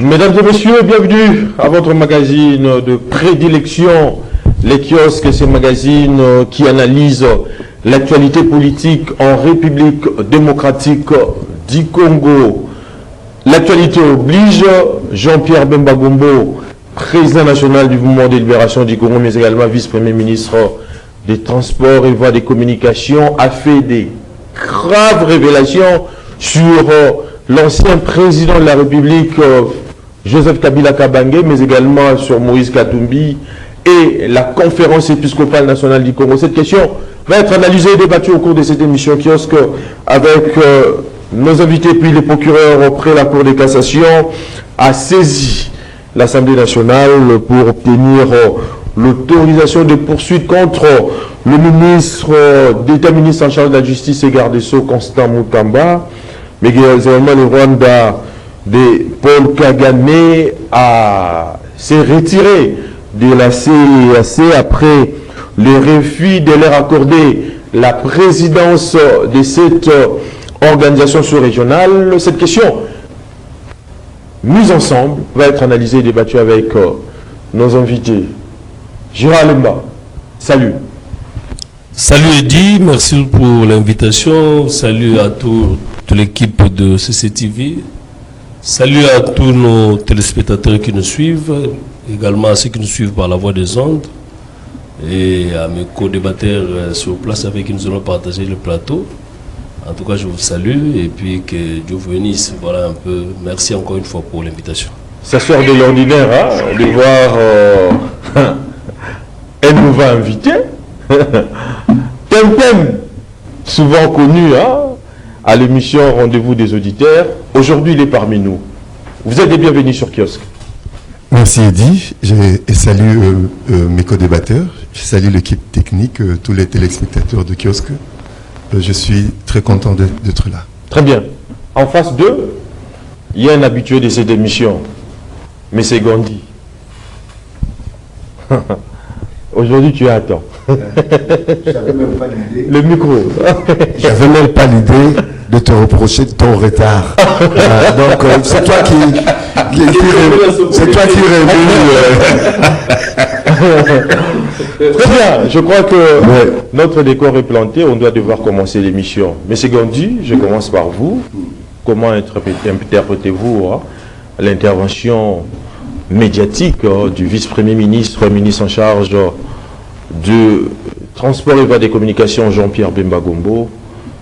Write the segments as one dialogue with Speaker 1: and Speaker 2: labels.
Speaker 1: Mesdames et messieurs, bienvenue à votre magazine de prédilection, Les Kiosques, ces magazines qui analysent l'actualité politique en République démocratique du Congo. L'actualité oblige, Jean-Pierre Bemba Gombo, président national du mouvement de libération du Congo, mais également vice-premier ministre des Transports et Voies des Communications, a fait des graves révélations sur l'ancien président de la République, Joseph Kabila Kabange, mais également sur Moïse Katumbi et la conférence épiscopale nationale du Congo. Cette question va être analysée et débattue au cours de cette émission kiosque avec nos invités, puis les procureurs auprès de la Cour de cassation a saisi l'Assemblée nationale pour obtenir l'autorisation de poursuite contre le ministre d'État, ministre en charge de la justice et garde des Sceaux, Constant Mutamba, mais également le Rwanda de Paul Kagame s'est retiré de la CEAC après le refus de leur accorder la présidence de cette organisation sous-régionale. Cette question, mise ensemble, va être analysée et débattue avec nos invités. Gérard Lemba, salut.
Speaker 2: Salut Eddy, merci pour l'invitation. Salut à toute l'équipe de CCTV. Salut à tous nos téléspectateurs qui nous suivent, également à ceux qui nous suivent par la voie des ondes et à mes co-débatteurs sur place avec qui nous allons partager le plateau. En tout cas, je vous salue et puis que Dieu vous bénisse. Voilà un peu. Merci encore une fois pour l'invitation.
Speaker 1: Ça sort de l'ordinaire, hein, de voir un nouveau invité. Tempem, souvent connu à l'émission Rendez-vous des auditeurs. Aujourd'hui, il est parmi nous. Vous êtes les bienvenus sur Kiosque.
Speaker 3: Merci Eddy. Et salue mes co-débatteurs. Je salue l'équipe technique, tous les téléspectateurs de Kiosque. Je suis très content d'être là.
Speaker 1: Très bien. En face d'eux, il y a un habitué de cette émission, mais c'est Gandhi. Aujourd'hui, tu es à temps.
Speaker 3: J'avais même pas l'idée.
Speaker 1: Le micro.
Speaker 3: J'avais même pas l'idée de te reprocher de ton retard. Donc, c'est toi qui
Speaker 1: Très bien. Je crois que notre décor est planté. On doit devoir commencer l'émission. Monsieur Gandhi, je commence par vous. Comment interprétez-vous l'intervention médiatique du vice-premier ministre, ministre en charge du Transport et Voies des Communications, Jean-Pierre Bemba Gombo,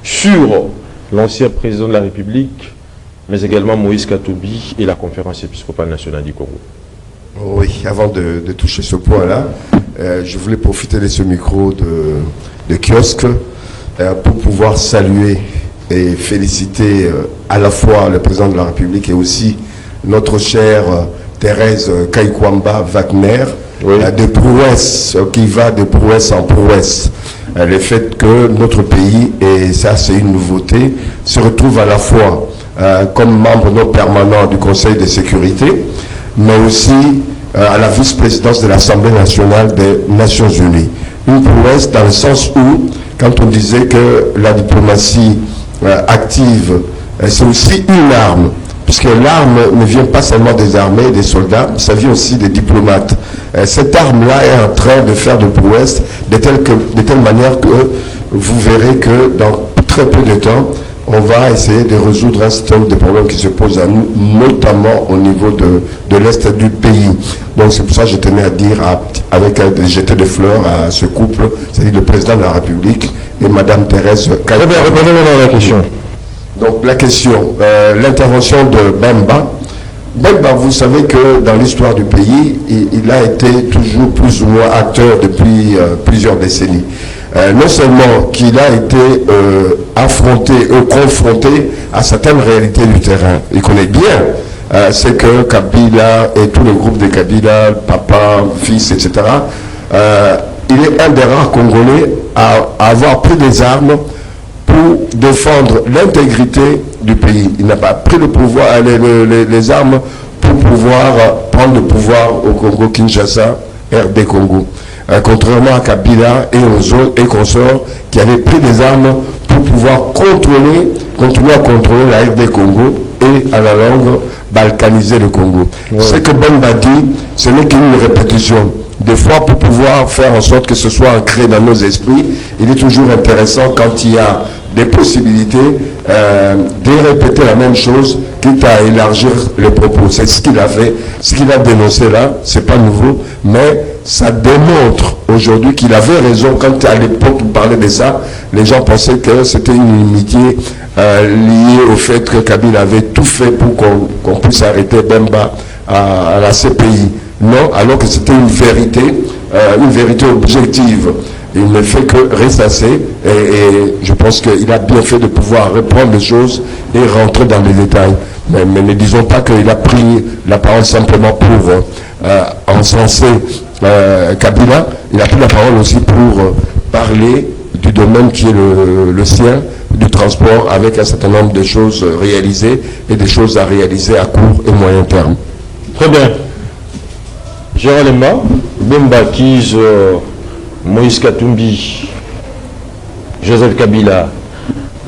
Speaker 1: sur l'ancien président de la République, mais également Moïse Katumbi et la conférence épiscopale nationale du Congo?
Speaker 3: Oui, avant de toucher ce point-là, je voulais profiter de ce micro de Kiosque pour pouvoir saluer et féliciter à la fois le président de la République et aussi notre chère Thérèse Kaikwamba Wagner, de prouesse, qui va de prouesse en prouesse. Le fait que notre pays, et ça c'est une nouveauté, se retrouve à la fois comme membre non permanent du Conseil de sécurité, mais aussi à la vice-présidence de l'Assemblée nationale des Nations Unies. Une prouesse dans le sens où, quand on disait que la diplomatie active, c'est aussi une arme, puisque l'arme ne vient pas seulement des armées, des soldats, ça vient aussi des diplomates. Cette arme-là est en train de faire de prouesses de telle manière que vous verrez que dans très peu de temps, on va essayer de résoudre un certain nombre de problèmes qui se posent à nous, notamment au niveau de l'Est du pays. Donc c'est pour ça que je tenais à dire, jeter des fleurs à ce couple, c'est-à-dire le président de la République et Madame Thérèse Kaye.
Speaker 1: Très bien, répondez-moi la question.
Speaker 3: Donc la question, l'intervention de Bemba. Bemba, vous savez que dans l'histoire du pays, il a été toujours plus ou moins acteur depuis plusieurs décennies. Non seulement qu'il a été confronté à certaines réalités du terrain. Il connaît bien, c'est que Kabila et tout le groupe de Kabila, papa, fils, etc., il est un des rares Congolais à avoir pris des armes pour défendre l'intégrité du pays. Il n'a pas pris le pouvoir, les armes pour pouvoir prendre le pouvoir au Congo-Kinshasa, RD Congo. contrairement à Kabila et aux autres et consorts qui avaient pris des armes pour pouvoir continuer à contrôler la RD Congo et à la longue balkaniser le Congo. Ouais. Ce que Bemba dit, ce n'est qu'une répétition. Des fois, pour pouvoir faire en sorte que ce soit ancré dans nos esprits, il est toujours intéressant quand il y a des possibilités de répéter la même chose, quitte à élargir les propos. C'est ce qu'il a fait, ce qu'il a dénoncé là, c'est pas nouveau, mais ça démontre aujourd'hui qu'il avait raison quand à l'époque il parlait de ça. Les gens pensaient que c'était une inimitié liée au fait que Kabila avait tout fait pour qu'on puisse arrêter Bemba à la CPI. Non, alors que c'était une vérité objective. Il ne fait que ressasser et je pense qu'il a bien fait de pouvoir reprendre les choses et rentrer dans les détails. Mais ne disons pas qu'il a pris la parole simplement pour encenser Kabila. Il a pris la parole aussi pour parler du domaine qui est le sien, du transport, avec un certain nombre de choses réalisées et des choses à réaliser à court et moyen terme.
Speaker 1: Très bien. Gérald Lemba, Bemba Kiz, Moïse Katumbi, Joseph Kabila,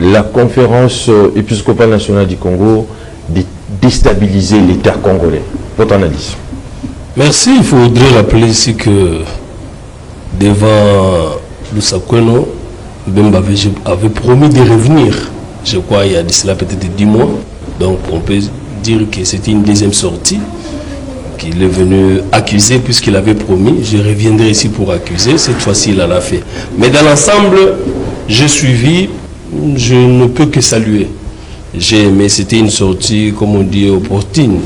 Speaker 1: la conférence épiscopale nationale du Congo de déstabiliser l'État congolais. Votre analyse?
Speaker 2: Merci. Il faudrait rappeler ici que devant Lusakweno, Bemba avait promis de revenir. Je crois il y a de cela peut-être 10 mois. Donc on peut dire que c'était une deuxième sortie qu'il est venu accuser puisqu'il avait promis. Je reviendrai ici pour accuser. Cette fois-ci, il en a fait. Mais dans l'ensemble, j'ai suivi. Je ne peux que saluer. J'ai aimé. C'était une sortie, comme on dit, opportune.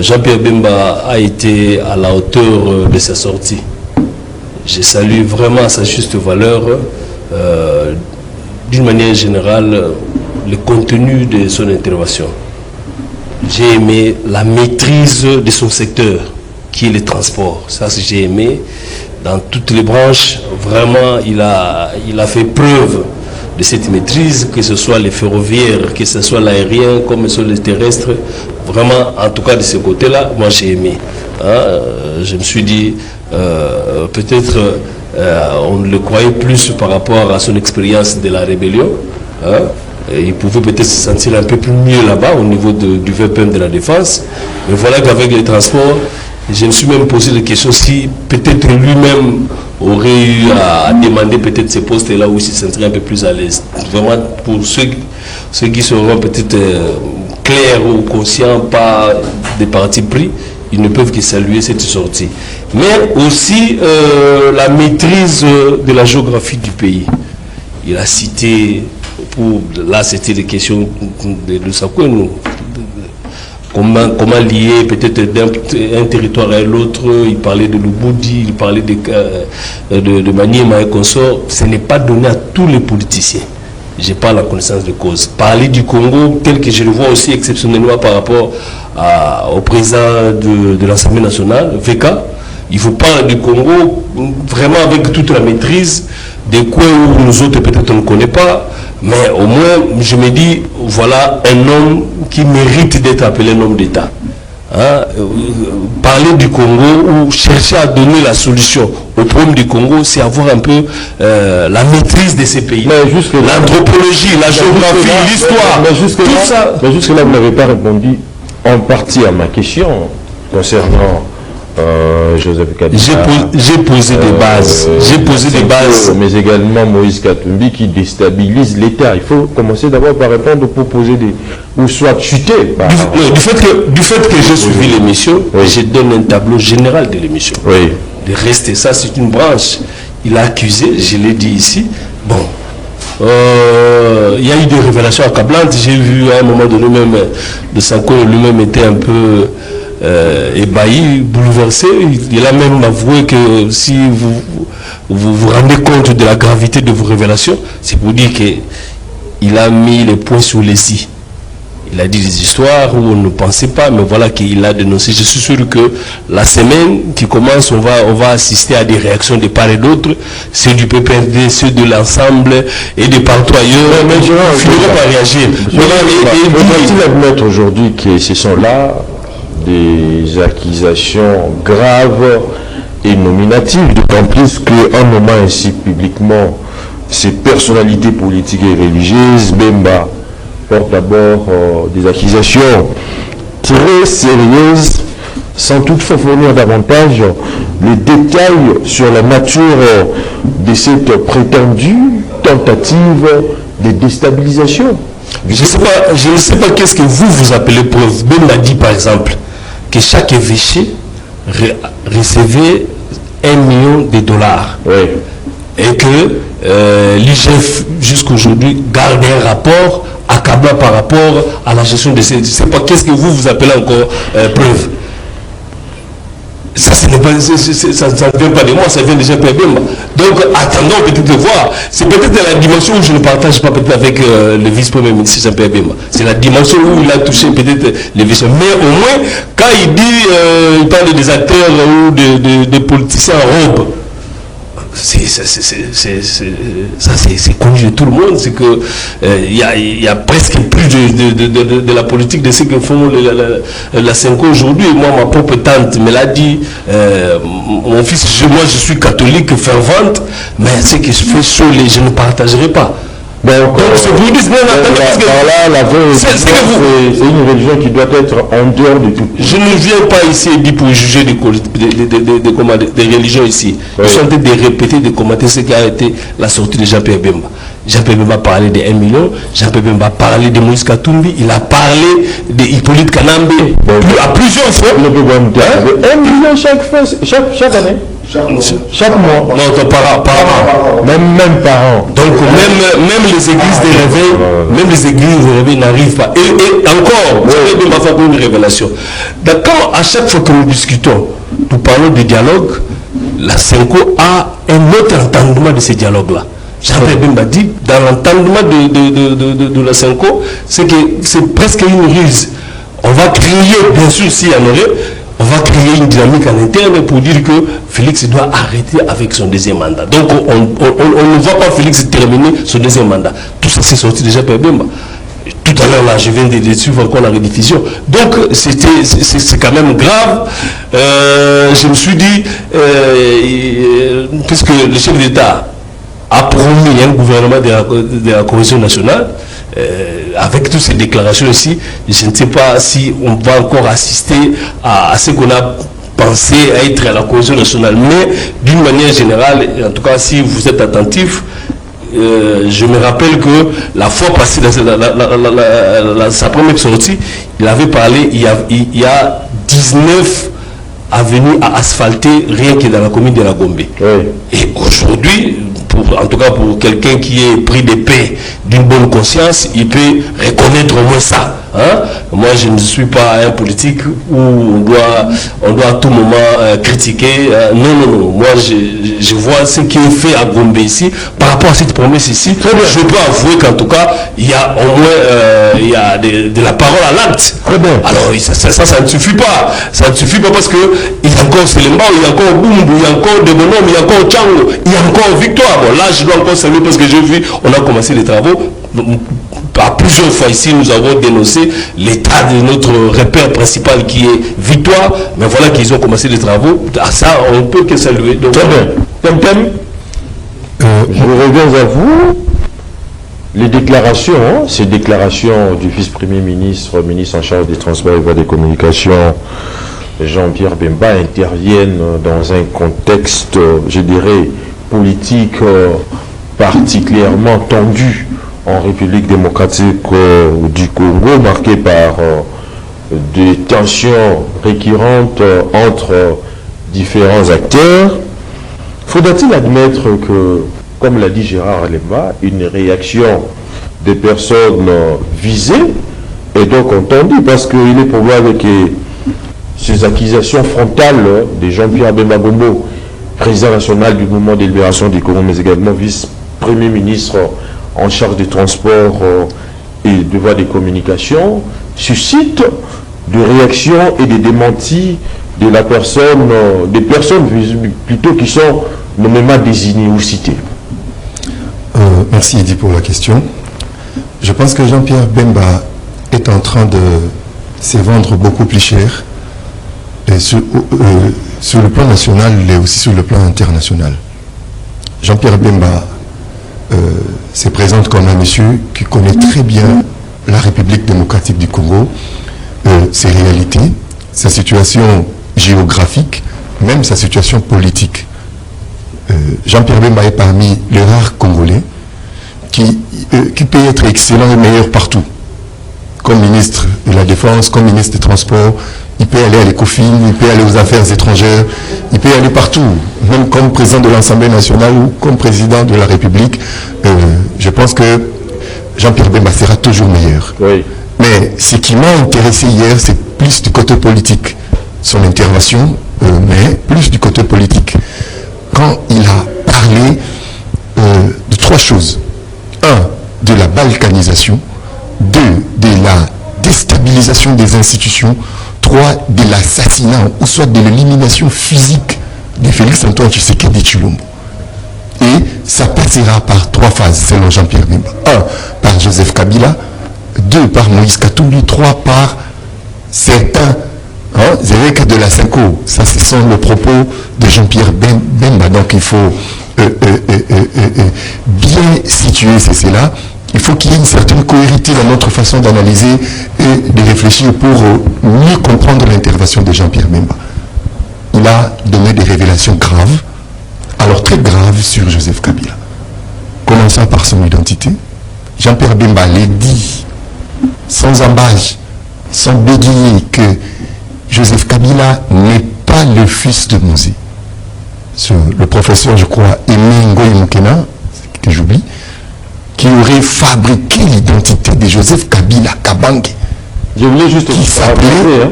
Speaker 2: Jean-Pierre Bemba a été à la hauteur de sa sortie. Je salue vraiment à sa juste valeur, d'une manière générale, le contenu de son intervention. J'ai aimé la maîtrise de son secteur, qui est le transport. Ça, j'ai aimé. Dans toutes les branches, vraiment, il a fait preuve de cette maîtrise, que ce soit les ferroviaires, que ce soit l'aérien, comme sur les terrestres. Vraiment, en tout cas, de ce côté-là, moi, j'ai aimé. Je me suis dit, peut-être, on le croyait plus par rapport à son expérience de la rébellion. Il pouvait peut-être se sentir un peu plus mieux là-bas au niveau du VPM de la défense. Mais voilà qu'avec les transports, je me suis même posé la question si peut-être lui-même aurait eu à demander peut-être ces postes-là où il se sentirait un peu plus à l'aise. Vraiment pour ceux qui seront peut-être clairs ou conscients, pas des partis pris, ils ne peuvent que saluer cette sortie. Mais aussi la maîtrise de la géographie du pays. Il a cité... Là, c'était des questions de Sakweno. Comment lier peut-être d'un territoire à l'autre. Il parlait de Lubudi, il parlait de Maniema et consorts. Ce n'est pas donné à tous les politiciens. Je n'ai pas la connaissance de cause. Parler du Congo, tel que je le vois aussi exceptionnellement par rapport au président de l'Assemblée nationale, VK, il faut parler du Congo vraiment avec toute la maîtrise, des coins où nous autres peut-être on ne connaît pas, mais au moins je me dis, voilà un homme qui mérite d'être appelé un homme d'État. Parler du Congo ou chercher à donner la solution au problème du Congo, c'est avoir un peu la maîtrise de ces pays. L'anthropologie, la géographie, l'histoire, tout ça.
Speaker 1: Mais jusque-là, vous n'avez pas répondu en partie à ma question concernant Joseph Kabila.
Speaker 2: J'ai posé des bases.
Speaker 1: Mais également Moïse Katumbi qui déstabilise l'État. Il faut commencer d'abord par répondre pour poser des... ou soit chuter.
Speaker 2: Du fait que j'ai suivi l'émission, je donne un tableau général de l'émission.
Speaker 1: Oui.
Speaker 2: De rester, ça c'est une branche. Il a accusé, je l'ai dit ici. Bon. Il y a eu des révélations accablantes. J'ai vu à un moment donné même de Sanko lui-même était un peu ébahi, bouleversé. Il a même avoué que si vous rendez compte de la gravité de vos révélations, c'est pour dire qu'il a mis les points sur les i. Il a dit des histoires où on ne pensait pas, mais voilà qu'il a dénoncé. Je suis sûr que la semaine qui commence, on va assister à des réactions de part et d'autre, ceux du PPRD, ceux de l'ensemble et de partout ailleurs.
Speaker 1: Mais je
Speaker 2: finiront par réagir.
Speaker 1: Doit-il admettre aujourd'hui que ce sont là des accusations graves et nominative, d'autant plus qu'en nommant ainsi publiquement ces personnalités politiques et religieuses, Bemba porte d'abord des accusations très sérieuses, sans toutefois fournir davantage les détails sur la nature de cette prétendue tentative de déstabilisation.
Speaker 2: Je ne sais pas qu'est-ce que vous appelez preuve. Bemba dit par exemple que chaque évêché recevait $1 million.
Speaker 1: Oui.
Speaker 2: Et que l'IGF jusqu'aujourd'hui garde un rapport accablant par rapport à la gestion de ces... Je ne sais pas qu'est-ce que vous appelez encore preuve. Ça, ça ne vient pas de moi, ça vient déjà de Bemba. Donc, attendons peut-être de voir. C'est peut-être la dimension où je ne partage pas peut-être avec le vice-premier ministre Jean-Pierre Bemba. C'est la dimension où il a touché peut-être les vices. Mais au moins, quand il dit, il parle des acteurs ou des politiciens en robe, c'est connu de tout le monde, c'est que il y a presque plus de la politique de ce que font la Senko aujourd'hui. Moi, ma propre tante me l'a dit, mon fils, moi je suis catholique fervente, mais ce que je fais sur je ne partagerai pas.
Speaker 1: Donc,
Speaker 2: c'est pour dire,
Speaker 1: c'est une religion qui doit être en dehors de tout.
Speaker 2: Je ne viens pas ici pour juger des religions ici. Oui. Je suis en train de répéter, de commenter ce qui a été la sortie de Jean-Pierre Bemba. Jean-Pierre Bemba a parlé de 1 million, Jean-Pierre Bemba a parlé de Moïse Katumbi, il a parlé d'Hippolyte Kanambe à plusieurs fois.
Speaker 1: 1 million chaque année. Chaque mois.
Speaker 2: Non, par an.
Speaker 1: Même par an.
Speaker 2: Donc même les églises de réveil, n'arrivent pas. Et encore, vous savez, il m'a fait une révélation. Quand à chaque fois que nous discutons, nous parlons de dialogue, la Senko a un autre entendement de ces dialogues-là. Jean-Pierre Bemba dit, dans l'entendement de la Senko, c'est que c'est presque une ruse. On va créer, bien sûr, s'il y en aurait, on va créer une dynamique en interne pour dire que Félix doit arrêter avec son deuxième mandat. Donc on ne voit pas Félix terminer son deuxième mandat. Tout ça c'est sorti déjà par Bemba. Tout à l'heure là, je viens de suivre encore la rediffusion. Donc c'est quand même grave. Je me suis dit, puisque le chef d'État a promis un gouvernement de la cohésion nationale, avec toutes ces déclarations ici, je ne sais pas si on va encore assister à ce qu'on a pensé être à la cohésion nationale. Mais d'une manière générale, en tout cas si vous êtes attentif, je me rappelle que la fois passée, dans sa première sortie, il avait parlé, il y a 19 avenues à asphalter rien que dans la commune de la Gombe. Oui. Et aujourd'hui, en tout cas pour quelqu'un qui est pris de paix, d'une bonne conscience, il peut reconnaître au moins ça. Hein? Moi, je ne suis pas un politique où on doit à tout moment critiquer. Non. Moi, je vois ce qui est fait à Gombe ici. Par rapport à cette promesse ici, je peux avouer qu'en tout cas, il y a au moins il y a de la parole à l'acte. Alors, ça ne suffit pas. Ça ne suffit pas parce qu'il y a encore Selemba, il y a encore Bumbu, il y a encore de Bonhomme, il y a encore Tchango, il y a encore Victoire. Bon, là, je dois encore saluer parce que j'ai vu, on a commencé les travaux. À plusieurs fois ici, nous avons dénoncé l'état de notre repère principal qui est Victoire. Mais voilà qu'ils ont commencé les travaux. À ça, on ne peut que saluer. Donc,
Speaker 1: très bien. Je reviens à vous. Les déclarations, ces déclarations du vice-premier ministre, ministre en charge des transports et des communications, Jean-Pierre Bemba, interviennent dans un contexte, je dirais, politique particulièrement tendu en République démocratique du Congo, marqué par des tensions récurrentes entre différents acteurs. Faudra-t-il admettre que, comme l'a dit Gérard Alemba, une réaction des personnes visées est donc entendue, parce qu'il est probable que ces accusations frontales de Jean-Pierre Bemba Gombo, président national du mouvement de libération du Congo, mais également vice-premier ministre en charge des transports et de voies de communication, suscitent des réactions et des démentis de la personne, des personnes plutôt qui sont nommément désignées ou citées.
Speaker 4: Merci Eddy pour la question. Je pense que Jean-Pierre Bemba est en train de se vendre beaucoup plus cher. Et sur le plan national et aussi sur le plan international. Jean-Pierre Bemba se présente comme un monsieur qui connaît très bien la République démocratique du Congo, ses réalités, sa situation géographique, même sa situation politique. Jean-Pierre Bemba est parmi les rares Congolais qui peut être excellent et meilleur partout. Comme ministre de la Défense, comme ministre des Transports, il peut aller à l'ECOFIN, il peut aller aux affaires étrangères, il peut aller partout, même comme président de l'Assemblée nationale ou comme président de la République. Je pense que Jean-Pierre Bemba sera toujours meilleur.
Speaker 1: Oui.
Speaker 4: Mais ce qui m'a intéressé hier, c'est plus du côté politique. Son intervention, mais plus du côté politique. Quand il a parlé de trois choses. Un, de la balkanisation. Deux, de la déstabilisation des institutions. Trois, de l'assassinat, ou soit de l'élimination physique de Félix-Antoine Tshisekedi Tshilombo. Et ça passera par trois phases, selon Jean-Pierre Bemba. Un, par Joseph Kabila. Deux, par Moïse Katumbi. Trois, par certains Zéréka de la Cinco. Ça, ce sont les propos de Jean-Pierre Bemba. Donc, il faut bien situer cela. Il faut qu'il y ait une certaine cohérence dans notre façon d'analyser et de réfléchir pour mieux comprendre l'intervention de Jean-Pierre Bemba. Il a donné des révélations graves, alors très graves sur Joseph Kabila. Commençons par son identité. Jean-Pierre Bemba l'a dit, sans embâche, sans bégayer, que Joseph Kabila n'est pas le fils de Mosé. Le professeur, je crois, Aimé Ngoï Mukena, que j'oublie, qui aurait fabriqué l'identité de Joseph Kabila Kabange.
Speaker 1: Je voulais juste rappeler,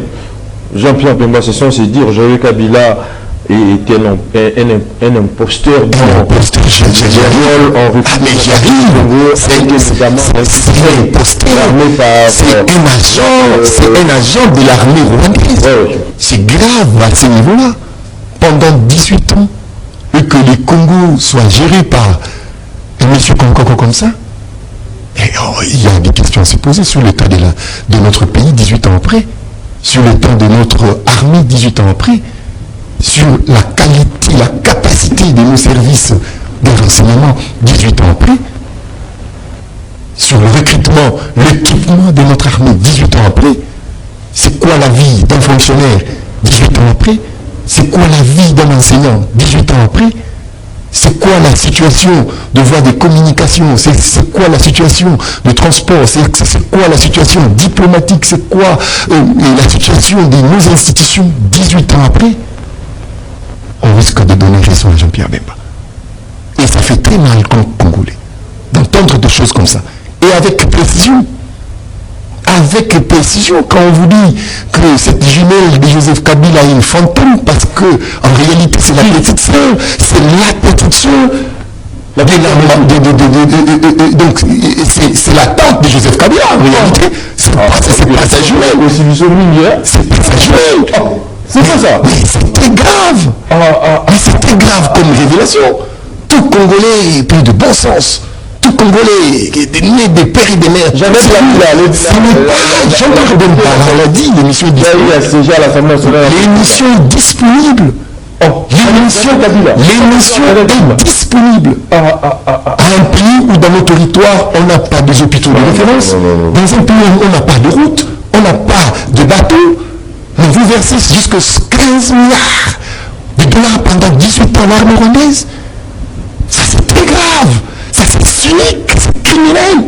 Speaker 1: Jean-Pierre Bemba, c'est censé dire Joseph Kabila était un imposteur
Speaker 4: en République. Mais j'arrive, c'est un agent de l'armée rwandaise. C'est grave à ce niveau-là. Pendant 18 ans, et que les Congos soient gérés par un monsieur comme ça, et il y a des questions à se poser sur l'état de notre pays 18 ans après, sur l'état de notre armée 18 ans après, sur la qualité, la capacité de nos services de renseignement 18 ans après, sur le recrutement, l'équipement de notre armée 18 ans après. C'est quoi la vie d'un fonctionnaire 18 ans après? C'est quoi la vie d'un enseignant 18 ans après? C'est quoi la situation de voie de communication? C'est quoi la situation de transport? C'est quoi la situation diplomatique? C'est quoi la situation de nos institutions 18 ans après? On risque de donner raison à Jean-Pierre Bemba. Et ça fait très mal comme Congolais d'entendre des choses comme ça. Et avec précision. Avec précision, quand on vous dit que cette jumelle de Joseph Kabila est une fantôme, parce que en réalité c'est la petite sœur, donc c'est la tante de Joseph Kabila en réalité. C'est pas sa jumelle. C'est pas sa jumelle.
Speaker 1: C'est pas ça.
Speaker 4: Mais c'était grave. Mais c'était grave comme révélation. Tout Congolais plein de bon sens. Tout Congolais né des pères et des mères.
Speaker 1: Jamais
Speaker 4: ce n'est pas Jean-Pierre Bemba. On l'a dit, l'émission est disponible. L'émission est disponible. L'émission est disponible. À un pays où dans nos territoires, on n'a pas des hôpitaux de référence. Dans un pays où on n'a pas de route, on n'a pas de bateau. Mais vous versez jusqu'à 15 milliards de dollars pendant 18 ans l'armée rwandaise. Ça c'est très grave. Ça c'est cynique, c'est criminel.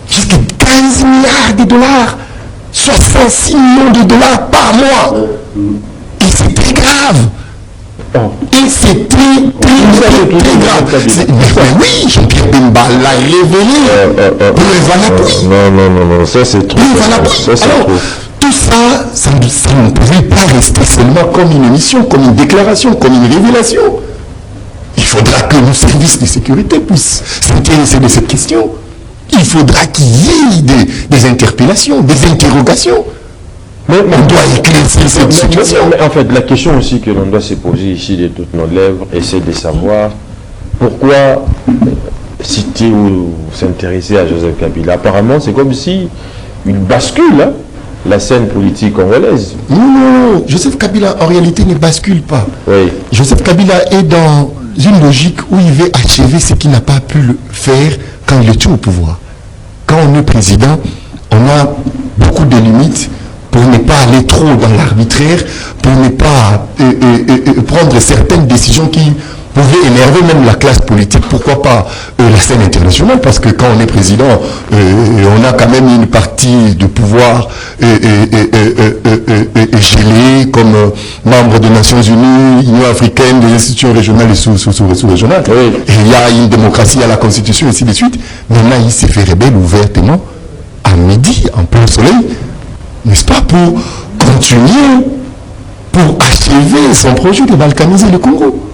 Speaker 4: Jusqu'à 15 milliards de dollars. 66 millions de dollars par mois. Et c'est très grave. Et c'est très grave. Mais oui, Jean-Pierre Bemba l'a révélé.
Speaker 1: Non, ça c'est trop.
Speaker 4: Alors, tout ça ne pouvait pas rester seulement comme une émission, comme une déclaration, comme une révélation. Il faudra que nos services de sécurité puissent s'intéresser de cette question. Il faudra qu'il y ait des interpellations, des interrogations.
Speaker 1: Mais
Speaker 4: on doit éclaircir cette situation.
Speaker 1: Mais en fait, la question aussi que l'on doit se poser ici de toutes nos lèvres, c'est de savoir pourquoi citer ou s'intéresser à Joseph Kabila. Apparemment, c'est comme si une bascule. la scène politique congolaise.
Speaker 4: Non, Joseph Kabila en réalité ne bascule pas.
Speaker 1: Oui.
Speaker 4: Joseph Kabila est dans une logique où il veut achever ce qu'il n'a pas pu le faire quand il était au pouvoir. Quand on est président, on a beaucoup de limites pour ne pas aller trop dans l'arbitraire, pour ne pas prendre certaines décisions qui pouvaient énerver même la classe politique, pourquoi pas la scène internationale, parce que quand on est président, on a quand même une partie de pouvoir gelée comme membre des Nations Unies, Union africaine, des institutions régionales et sous-régionales.
Speaker 1: Oui.
Speaker 4: Et il y a une démocratie à la Constitution et ainsi de suite. Maintenant, il s'est fait rebelle ouvertement à midi, en plein soleil, n'est-ce pas, pour continuer, pour achever son projet de balkaniser le Congo.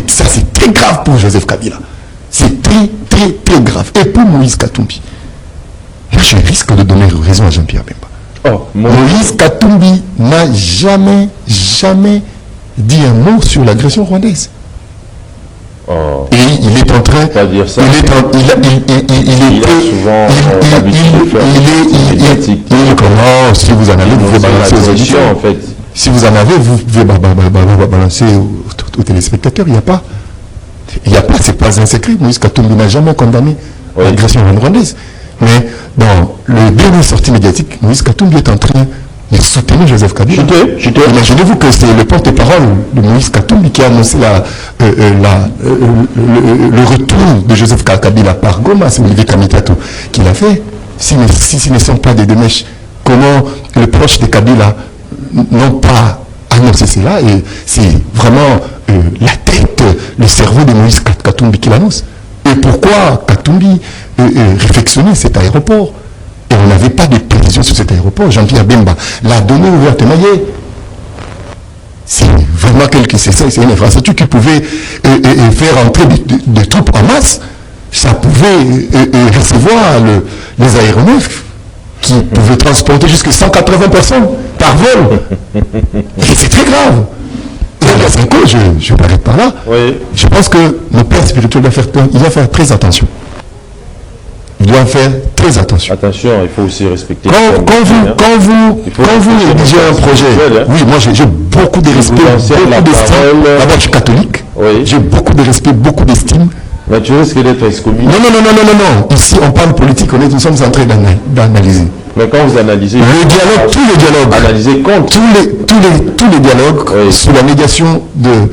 Speaker 4: Ça, c'est très grave pour Joseph Kabila. C'est très, très, très grave. Et pour Moïse Katumbi, moi, je risque de donner raison à Jean-Pierre Bemba.
Speaker 1: Oh,
Speaker 4: Moïse Katumbi n'a jamais dit un mot sur l'agression rwandaise.
Speaker 1: Oh.
Speaker 4: Et il est en train...
Speaker 1: Pas dire ça.
Speaker 4: Comment, si vous en avez, vous pouvez balancer aux auditions,
Speaker 1: en fait.
Speaker 4: Si vous en avez, vous pouvez balancer aux téléspectateurs. Il n'y a pas, c'est pas un secret. Moïse Katumbi n'a jamais condamné l'agression rwandaise. Mais dans le dernier sortie médiatique, Moïse Katumbi est en train de soutenir Joseph Kabila. Imaginez-vous que c'est le porte-parole de Moïse Katumbi qui a annoncé le retour de Joseph Kabila par Goma, c'est Olivier Kamitato qui l'a fait. Si ce ne sont pas des démêches, comment les proches de Kabila n'ont pas annoncé cela, et c'est vraiment la tête, le cerveau de Moïse Katumbi qui l'annonce. Et pourquoi Katumbi réflexionner cet aéroport? Et on n'avait pas de précision sur cet aéroport. Jean-Pierre Bemba l'a donné ouvertement hier. C'est vraiment c'est une infrastructure qui pouvait faire entrer des troupes en masse. Ça pouvait recevoir les aéronefs qui pouvaient transporter jusqu'à 180 personnes par vol. Et c'est très grave. Je m'arrête par là.
Speaker 1: Oui.
Speaker 4: Je pense que nos pères spirituels doivent faire très attention. Il doit faire très attention.
Speaker 1: Attention, il faut aussi respecter.
Speaker 4: Quand vous rédigez un projet, oui, moi j'ai beaucoup de respect, beaucoup d'estime. D'abord, je suis catholique.
Speaker 1: Oui.
Speaker 4: J'ai beaucoup de respect, beaucoup d'estime.
Speaker 1: Mais tu risques d'être excommunié.
Speaker 4: Non. Ici, on parle politique, nous sommes en train d'analyser.
Speaker 1: Mais quand vous analysez...
Speaker 4: Tous les dialogues.
Speaker 1: Analysez compte.
Speaker 4: Tous les dialogues sous la médiation de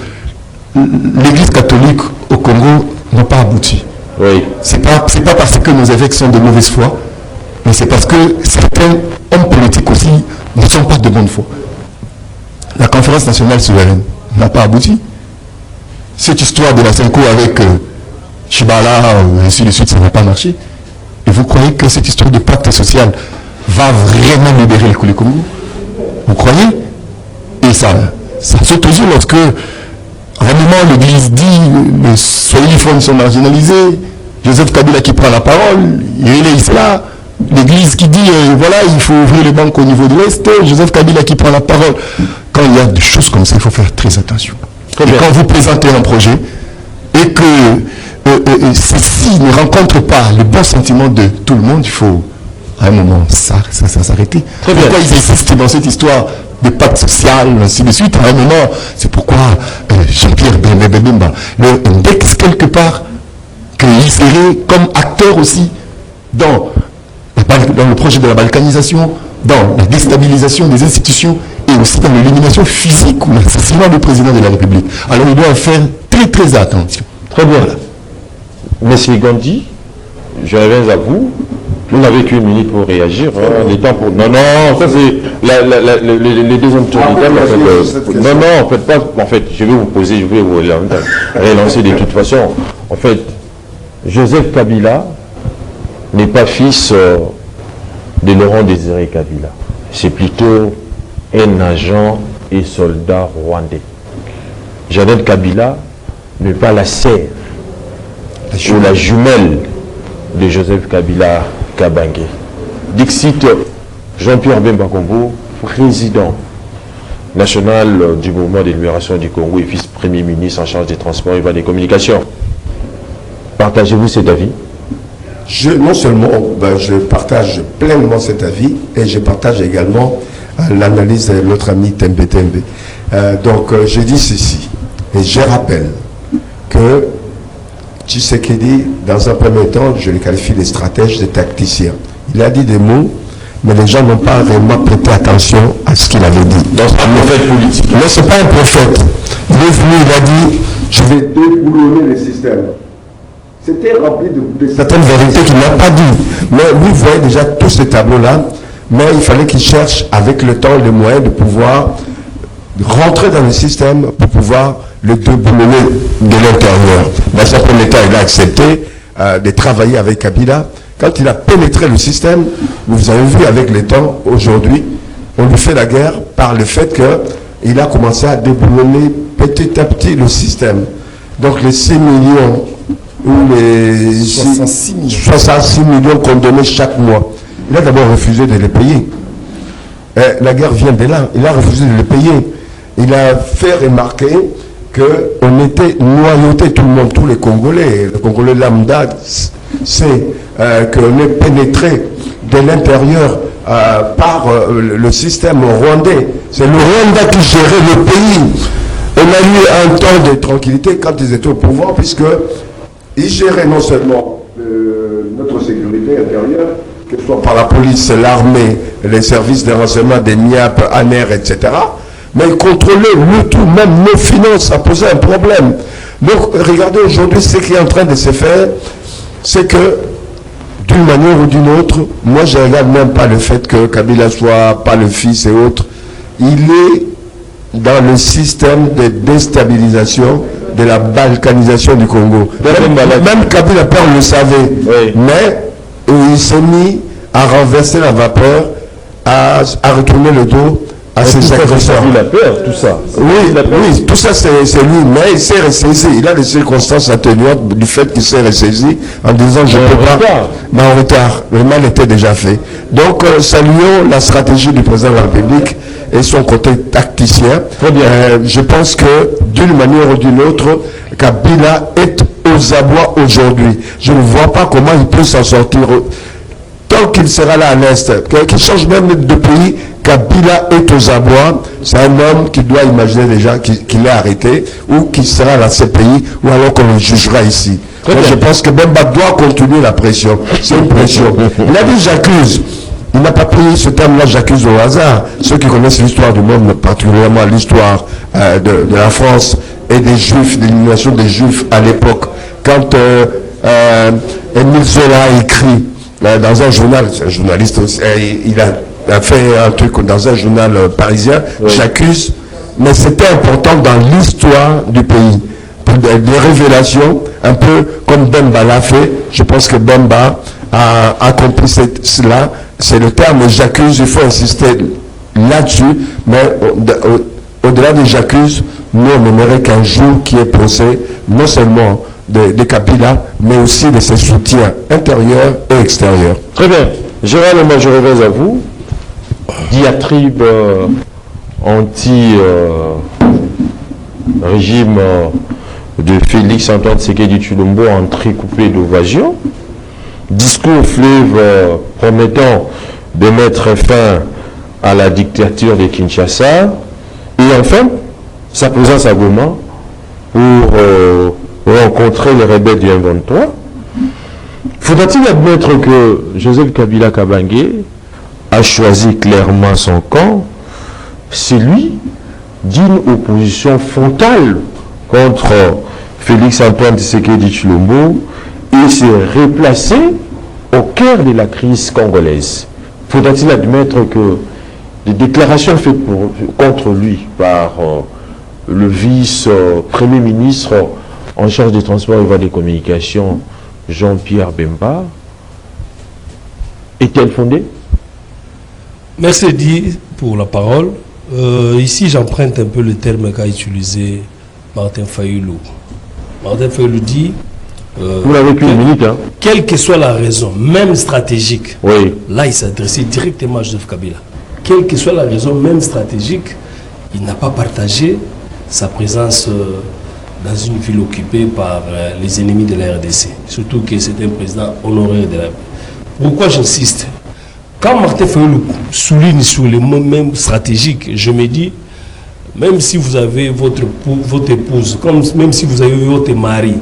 Speaker 4: l'Église catholique au Congo n'ont pas abouti.
Speaker 1: Oui.
Speaker 4: C'est pas parce que nos évêques sont de mauvaise foi, mais c'est parce que certains hommes politiques aussi ne sont pas de bonne foi. La conférence nationale souveraine n'a pas abouti. Cette histoire de la Senko avec Chibala, ainsi de suite, ça n'a pas marché. Et vous croyez que cette histoire de pacte social va vraiment libérer le Congo? Vous croyez? Et ça saute aux yeux lorsque vraiment l'Église dit les soyez sont marginalisés, Joseph Kabila qui prend la parole, il est là, l'Église qui dit voilà, il faut ouvrir les banques au niveau de l'Est, Joseph Kabila qui prend la parole. Quand il y a des choses comme ça, il faut faire très attention. Et quand vous présentez un projet et que ceci ne rencontre pas le bon sentiment de tout le monde, il faut à un moment s'arrêter. Pourquoi ils insistent dans cette histoire de pacte social, ainsi de suite? À un moment, c'est pourquoi Jean-Pierre Bemba le indexe quelque part qu'il serait comme acteur aussi dans le projet de la balkanisation, dans la déstabilisation des institutions et aussi dans l'élimination physique ou l'assassinat du président de la République. Alors il doit faire très très attention.
Speaker 1: Très bien. Monsieur Gandhi, je reviens à vous. Vous n'avez qu'une minute pour réagir. Les temps pour... Non, ça c'est les deux autorités. En fait, pas. En fait, je vais vous relancer de toute façon. En fait, Joseph Kabila n'est pas fils de Laurent Désiré Kabila. C'est plutôt un agent et soldat rwandais. Jeannette Kabila n'est pas la sœur ou la jumelle de Joseph Kabila Kabange. Dixit Jean-Pierre Bemba Kombo, président national du mouvement de libération du Congo et vice-premier ministre en charge des transports et des communications. Partagez-vous cet avis?
Speaker 3: non seulement je partage pleinement cet avis, et je partage également l'analyse de notre ami Tembe Tembe. Donc je dis ceci, et je rappelle que Tshisekedi, dans un premier temps, je le qualifie de stratège, de tacticien. Il a dit des mots, mais les gens n'ont pas réellement prêté attention à ce qu'il avait dit.
Speaker 1: Donc un prophète politique.
Speaker 3: Mais ce n'est pas un prophète. Il est venu, il a dit, je vais déboulonner le système. C'était rempli de certaines vérités qu'il n'a pas dit. Mais lui, vous voyez déjà tous ces tableaux-là, mais il fallait qu'il cherche avec le temps les moyens de pouvoir rentrer dans le système pour pouvoir le déboulonner de l'intérieur. Dans un premier temps, il a accepté de travailler avec Kabila. Quand il a pénétré le système, vous avez vu avec le temps, aujourd'hui, on lui fait la guerre par le fait qu'il a commencé à déboulonner petit à petit le système. Donc les 6 millions ou les 66 millions qu'on donnait chaque mois, il a d'abord refusé de les payer. La guerre vient de là, il a refusé de les payer. Il a fait remarquer qu'on était noyauté, tout le monde, tous les Congolais lambda, c'est qu'on est pénétré de l'intérieur par le système rwandais. C'est le Rwanda qui gérait le pays. On a eu un temps de tranquillité quand ils étaient au pouvoir, puisqu'ils géraient non seulement notre sécurité intérieure, que ce soit par la police, l'armée, les services de renseignement des MIAP, ANER, etc., mais ils contrôlaient le tout, même nos finances, ça posait un problème. Donc, regardez aujourd'hui ce qui est en train de se faire, c'est que, d'une manière ou d'une autre, moi je ne regarde même pas le fait que Kabila soit pas le fils et autres, il est dans le système de déstabilisation de la balkanisation du Congo. Même Kabila Père le savait, oui. Mais il s'est mis à renverser la vapeur, à retourner le dos à ses agresseurs.
Speaker 1: Il a peur, tout ça.
Speaker 3: Oui, tout ça c'est lui, mais il s'est ressaisi. Il a des circonstances atténuantes du fait qu'il s'est ressaisi en disant je ne peux pas. Mais en retard, le mal était déjà fait. Donc saluons la stratégie du président de la République et son côté tacticien. Je pense que d'une manière ou d'une autre, Kabila est aux abois aujourd'hui. Je ne vois pas comment il peut s'en sortir. Tant qu'il sera là à l'Est, qu'il change même de pays, Kabila est aux abois. C'est un homme qui doit imaginer déjà qu'il est arrêté ou qu'il sera dans ces pays ou alors qu'on le jugera ici. Donc, je pense que Bemba doit continuer la pression. C'est une pression. Il a dit j'accuse. Il n'a pas pris ce terme-là, j'accuse au hasard. Ceux qui connaissent l'histoire du monde, particulièrement l'histoire de la France et des Juifs, de l'élimination des Juifs à l'époque, quand Émile Zola a écrit dans un journal, c'est un journaliste aussi, il a fait un truc dans un journal parisien, oui. J'accuse, mais c'était important dans l'histoire du pays. Des révélations, un peu comme Bemba l'a fait, je pense que Bemba a compris cela, c'est le terme j'accuse, il faut insister là-dessus, mais au-delà de j'accuse, nous on aimerait qu'un jour qui est procès, non seulement de Kabila, mais aussi de ses soutiens intérieurs et extérieurs.
Speaker 1: Très bien. Gérald, moi je reviens à vous. Diatribe anti-régime de Félix Antoine Tshisekedi Tshilombo entrecoupé d'ovations. Discours fleuve promettant de mettre fin à la dictature de Kinshasa. Et enfin, sa présence à Goma pour rencontrer les rebelles du M23. Faudra-t-il admettre que Joseph Kabila Kabange a choisi clairement son camp, celui d'une opposition frontale contre Félix Antoine Tshisekedi Tshilombo et s'est replacé au cœur de la crise congolaise? Faudra-t-il admettre que les déclarations faites contre lui par le vice-premier ministre en charge des transports et voies des communications, Jean-Pierre Bemba, est-elle fondée?
Speaker 2: Merci Di pour la parole. Ici, j'emprunte un peu le terme qu'a utilisé Martin Fayulu. Martin Fayulu dit...
Speaker 1: vous l'avez plus une minute, hein?
Speaker 2: Quelle que soit la raison, même stratégique,
Speaker 1: oui.
Speaker 2: Là, il s'adressait directement à Joseph Kabila. Quelle que soit la raison, même stratégique, il n'a pas partagé sa présence dans une ville occupée par les ennemis de la RDC. Surtout que c'est un président honoraire de la ville. Pourquoi j'insiste? Quand Martin Fayoulou souligne sur les mots même stratégiques, je me dis, même si vous avez votre épouse, même si vous avez votre mari,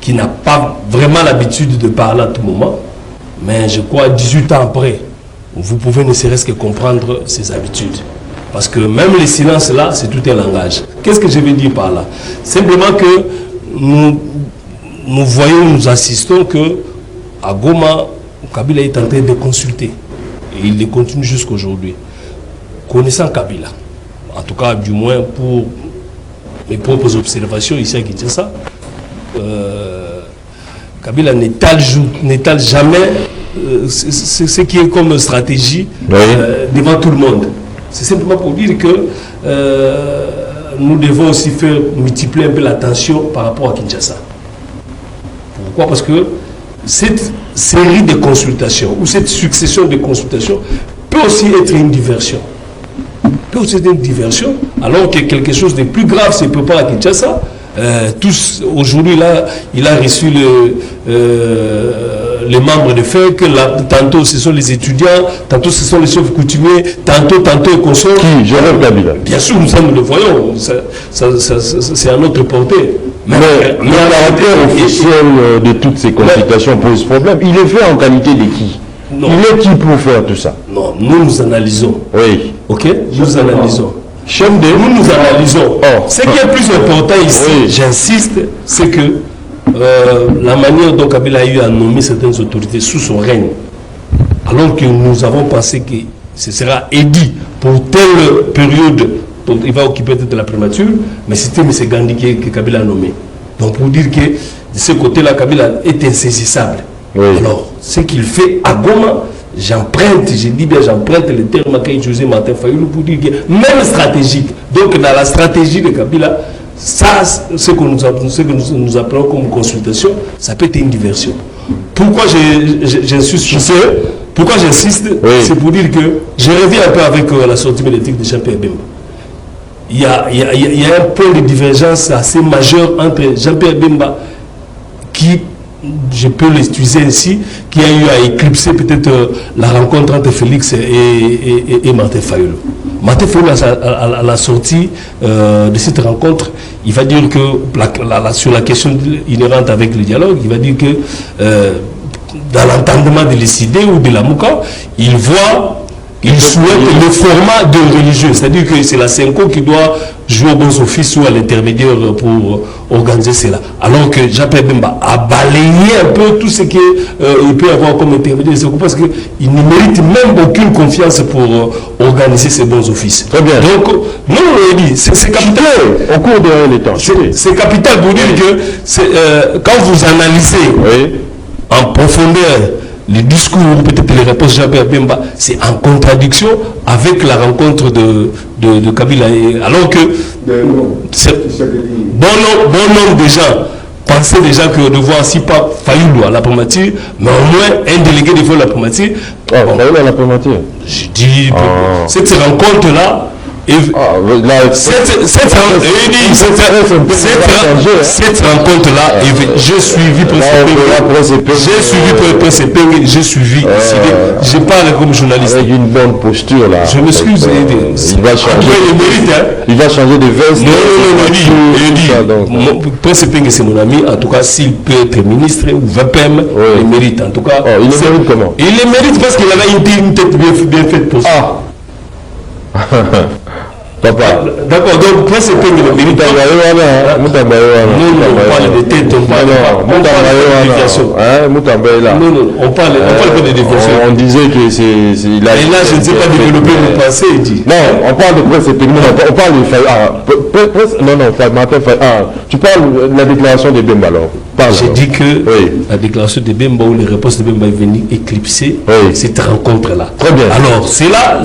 Speaker 2: qui n'a pas vraiment l'habitude de parler à tout moment, mais je crois 18 ans après, vous pouvez ne serait-ce que comprendre ses habitudes. Parce que même les silences là, c'est tout un langage. Qu'est-ce que je veux dire par là? Simplement que nous voyons, nous assistons que à Goma, Kabila est en train de consulter. Et il le continue jusqu'aujourd'hui. Connaissant Kabila, en tout cas du moins pour mes propres observations ici à Kinshasa, Kabila n'étale jamais ce qui est comme stratégie devant tout le monde. C'est simplement pour dire que nous devons aussi faire multiplier un peu l'attention par rapport à Kinshasa. Pourquoi? Parce que cette série de consultations ou cette succession de consultations peut aussi être une diversion. Peut aussi être une diversion, alors que quelque chose de plus grave se prépare à Kinshasa. Aujourd'hui, là, il a reçu les membres de FEC, tantôt ce sont les étudiants, tantôt ce sont les chefs coutumiers, tantôt et consorts.
Speaker 1: Qui? Joseph Kabila.
Speaker 2: Bien sûr, nous le voyons, c'est à notre portée.
Speaker 1: Mais la caractère officiel de toutes ces consultations pose problème. Il est fait en qualité de qui?
Speaker 2: Non.
Speaker 1: Il est qui pour faire tout ça?
Speaker 2: Non, nous analysons.
Speaker 1: Oui.
Speaker 2: Ok? Nous analysons.
Speaker 1: Chef de...
Speaker 2: Nous analysons.
Speaker 1: Oh.
Speaker 2: Ce qui est plus important ici, oui, j'insiste, c'est que la manière dont Kabila a eu à nommer certaines autorités sous son règne, alors que nous avons pensé que ce sera Edi pour telle période, dont il va occuper peut-être la primature, mais c'était M. Gandhi que Kabila a nommé. Donc pour dire que de ce côté-là, Kabila est insaisissable. Oui. Alors, ce qu'il fait à Goma, j'emprunte, je dis bien j'emprunte le terme qu'a utilisé Martin Fayoulou pour dire que même stratégique, donc dans la stratégie de Kabila, ça, ce que nous appelons comme consultation, ça peut être une diversion. Pourquoi j'insiste sur ça? Pourquoi j'insiste? Oui. C'est pour dire que je reviens un peu avec la sortie médiatique de Jean-Pierre Bemba. Il y a un point de divergence assez majeur entre Jean-Pierre Bemba, qui, je peux l'utiliser ainsi, qui a eu à éclipser peut-être la rencontre entre Félix et Martin Fayoulou. Martin Fayoulou, à la sortie de cette rencontre, il va dire que sur la question inhérente avec le dialogue, il va dire que dans l'entendement de l'ICD ou de la Mouka, il souhaite le format de religieux, c'est-à-dire que c'est la Senko qui doit jouer au bon office ou à l'intermédiaire pour organiser cela. Alors que Jean-Pierre Bemba a balayé un peu tout ce qu'il peut avoir comme intermédiaire, parce qu'il ne mérite même aucune confiance pour organiser ces bons offices.
Speaker 1: Très bien.
Speaker 2: Donc, nous, on dit, c'est capital.
Speaker 1: Au cours de temps.
Speaker 2: C'est capital pour dire que quand vous analysez en profondeur les discours, peut-être les réponses de Jean-Pierre Bemba, c'est en contradiction avec la rencontre de Kabila. Alors que bon nombre de gens pensaient déjà que de voir si pas Fayoulou à la primature, mais au moins un délégué de Fayoulou à la primature.
Speaker 1: Fayoulou à la primature.
Speaker 2: Je dis, cette rencontre-là, cette rencontre-là, j'ai suivi je parle comme journaliste.
Speaker 1: Avec une bonne posture là.
Speaker 2: Je m'excuse.
Speaker 1: Il va changer de veste.
Speaker 2: Non, Prince Peng, c'est mon ami. En tout cas, s'il peut être ministre ou VPM, il mérite. En tout cas,
Speaker 1: il le mérite comment?
Speaker 2: Il le mérite parce qu'il avait une tête bien faite pour ça. D'accord, donc Prince Peng le mérite. Non, on parle de tête, on parle de déviation. Non, on parle de déviation.
Speaker 1: On disait que c'est...
Speaker 2: Et là, je ne sais pas développer mon passé, il dit.
Speaker 1: Non, on parle de Prince Peng, on parle de... Non, Martin Fayoulou. Tu parles de la déclaration de Bemba alors.
Speaker 2: J'ai dit que la déclaration de Bemba ou les réponses de Bemba est venue éclipser cette rencontre-là.
Speaker 1: Très bien.
Speaker 2: Alors, c'est là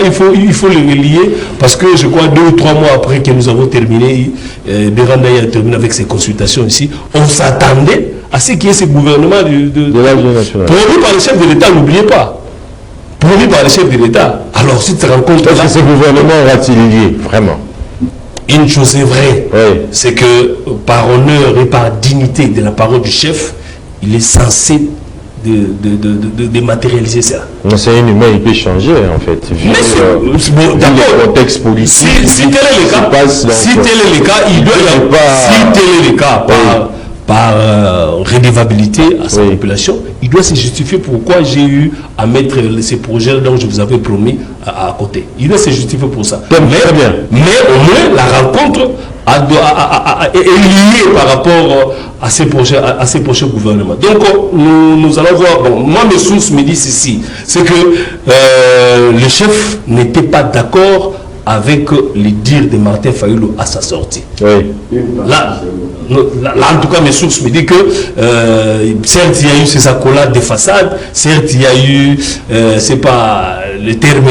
Speaker 2: il faut le relier parce que je crois 2 ou 3 mois après que nous avons terminé, Bérandaï a terminé avec ses consultations ici, on s'attendait à ce qu'il y ait ce gouvernement de
Speaker 1: l'Union nationale.
Speaker 2: Promis par le chef de l'État, n'oubliez pas. Promis par le chef de l'État. Alors, cette rencontre-là...
Speaker 1: Est-ce que ce gouvernement aura-t-il lié, vraiment?
Speaker 2: une chose est vraie,
Speaker 1: Oui.
Speaker 2: c'est que par honneur et par dignité de la parole du chef, il est censé de dématérialiser ça.
Speaker 1: C'est un humain, il peut changer en fait. Vu,
Speaker 2: Bon,
Speaker 1: le
Speaker 2: d'accord.
Speaker 1: contexte politique.
Speaker 2: Si tel est le cas, si tel est le cas, il doit y avoir, si tel est le cas, par redevabilité à sa population, il doit se justifier pourquoi j'ai eu à mettre ces projets dont je vous avais promis à côté. Il doit se justifier pour ça.
Speaker 1: Très bien.
Speaker 2: Mais au moins, la rencontre est liée par rapport à ces projets gouvernement. Donc, nous allons voir. Bon, moi, mes sources me disent ceci, c'est que le chef n'était pas d'accord avec les dires de Martin Fayulu à sa sortie.
Speaker 1: Oui.
Speaker 2: Là, en tout cas, mes sources me disent que certes, il y a eu ces accolades de façade, certes, il y a eu, c'est pas les termes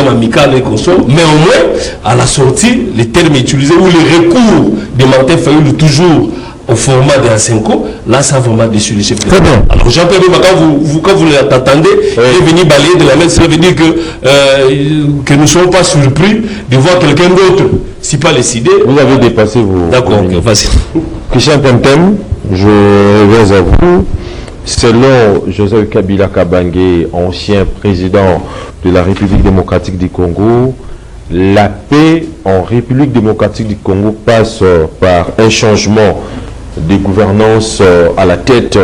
Speaker 2: amicaux et consorts, mais au moins, à la sortie, les termes utilisés ou les recours de Martin Fayulu toujours au format de Asenko, là, ça a vraiment déçu les chefs.
Speaker 1: Très bien.
Speaker 2: Alors, Jean-Pierre, quand vous l'entendez, il est venu balayer de la main, ça veut dire que nous ne sommes pas surpris de voir quelqu'un d'autre, si pas les idées.
Speaker 1: Vous avez dépassé vos...
Speaker 2: D'accord, ok, vas-y.
Speaker 1: Christian Temtem, je reviens à vous. Selon Joseph Kabila Kabange, ancien président de la République démocratique du Congo, la paix en République démocratique du Congo passe par un changement de gouvernance à la tête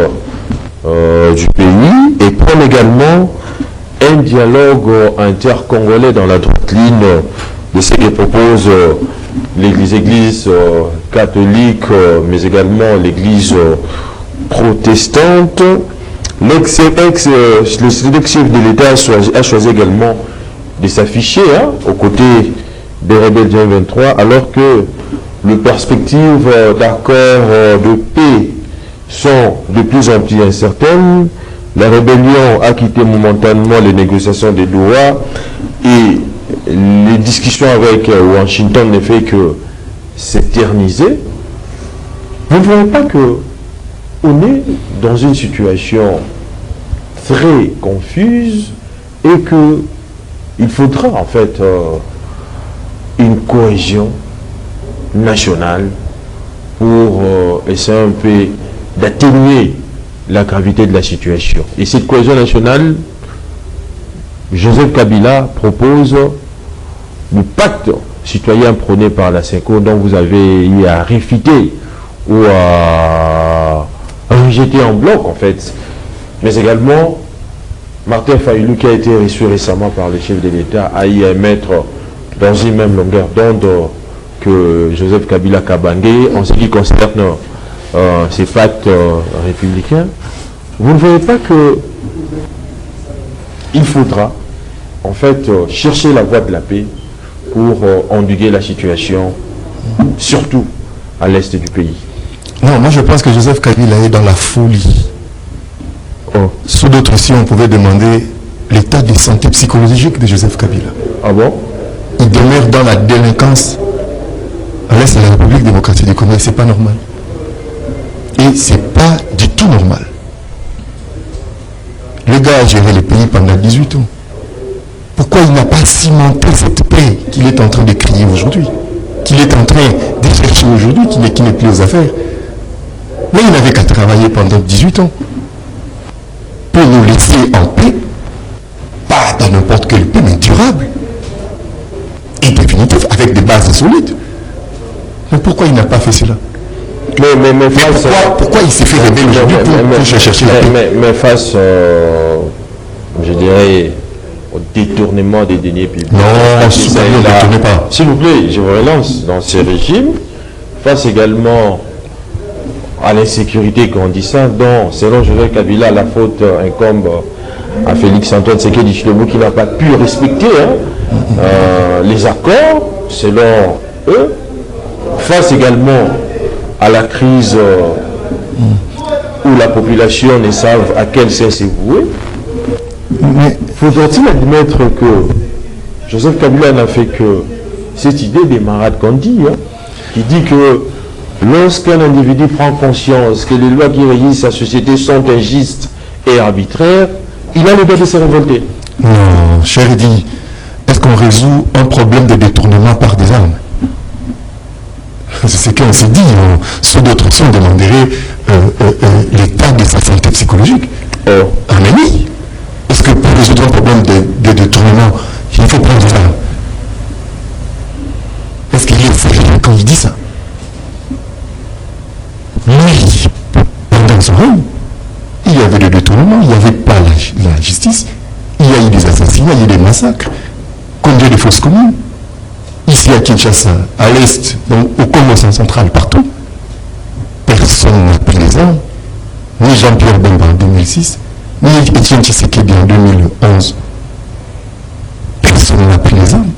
Speaker 1: du pays et prend également un dialogue intercongolais dans la droite ligne de ce que propose l'Église catholique, mais également l'Église protestante. Le chef de l'État a choisi également de s'afficher aux côtés des rebelles du M23, alors que les perspectives d'accord de paix sont de plus en plus incertaines. La rébellion a quitté momentanément les négociations de Doha et les discussions avec Washington ne fait que s'éterniser. Vous ne voyez pas que on est dans une situation très confuse et que il faudra en fait une cohésion nationale pour essayer un peu d'atténuer la gravité de la situation. Et cette cohésion nationale, Joseph Kabila propose le pacte citoyen prôné par la CENCO dont vous avez eu à réfuter ou à rejeter en bloc en fait, mais également Martin Fayulu qui a été reçu récemment par le chef de l'État a eu à mettre dans une même longueur d'onde que Joseph Kabila Kabange en ce qui concerne ces pactes républicains. Vous ne voyez pas que il faudra en fait chercher la voie de la paix pour endiguer la situation, surtout à l'est du pays.
Speaker 4: Non, moi je pense que Joseph Kabila est dans la folie. Sous d'autres cieux, on pouvait demander l'état de santé psychologique de Joseph Kabila.
Speaker 1: Ah bon?
Speaker 4: Il demeure dans la délinquance à l'est de la République démocratique du Congo et c'est pas normal. Et c'est pas du tout normal. Le gars a géré le pays pendant 18 ans. Pourquoi il n'a pas cimenté cette paix qu'il est en train de crier aujourd'hui, qu'il est en train de chercher aujourd'hui, qui n'est plus aux affaires? Mais il n'avait qu'à travailler pendant 18 ans pour nous laisser en paix, pas dans n'importe quelle paix, mais durable et définitive, avec des bases solides. Mais pourquoi il n'a pas fait cela?
Speaker 1: Mais face,
Speaker 4: pourquoi il s'est fait rebeller aujourd'hui pour chercher la paix?
Speaker 1: mais face, je dirais, au détournement des deniers publics.
Speaker 4: Non, ne détournez pas.
Speaker 1: S'il vous plaît, je vous relance dans ces régimes, face également à l'insécurité grandissante, dont, selon Joseph Kabila, la faute incombe à Félix Antoine Tshisekedi Tshilombo qui n'a pas pu respecter les accords, selon eux, face également à la crise où la population ne savent à quel sens est vouée. Mais faudrait-il admettre que Joseph Kabila n'a fait que cette idée des Mahatma Gandhi, qui dit que lorsqu'un individu prend conscience que les lois qui régissent sa société sont injustes et arbitraires, il a le droit de se révolter.
Speaker 4: Non, cher Eddy, est-ce qu'on résout un problème de détournement par des armes? C'est ce qu'on s'est dit, sous d'autres sons, demanderait l'état de sa santé psychologique. Un ami. Est-ce que pour résoudre un problème de détournement, il faut prendre ça? Est-ce qu'il est sérieux quand il dit ça? Lui, pendant son règne, il y avait des détournements, il n'y avait pas la justice, il y a eu des assassinats, il y a eu des massacres, combien de fausses communes? Ici à Kinshasa, à l'Est, au Congo central, partout, personne n'a pris les armes, ni Jean-Pierre Bemba en 2006, ni Etienne Tshisekedi en 2011. Personne n'a pris les armes.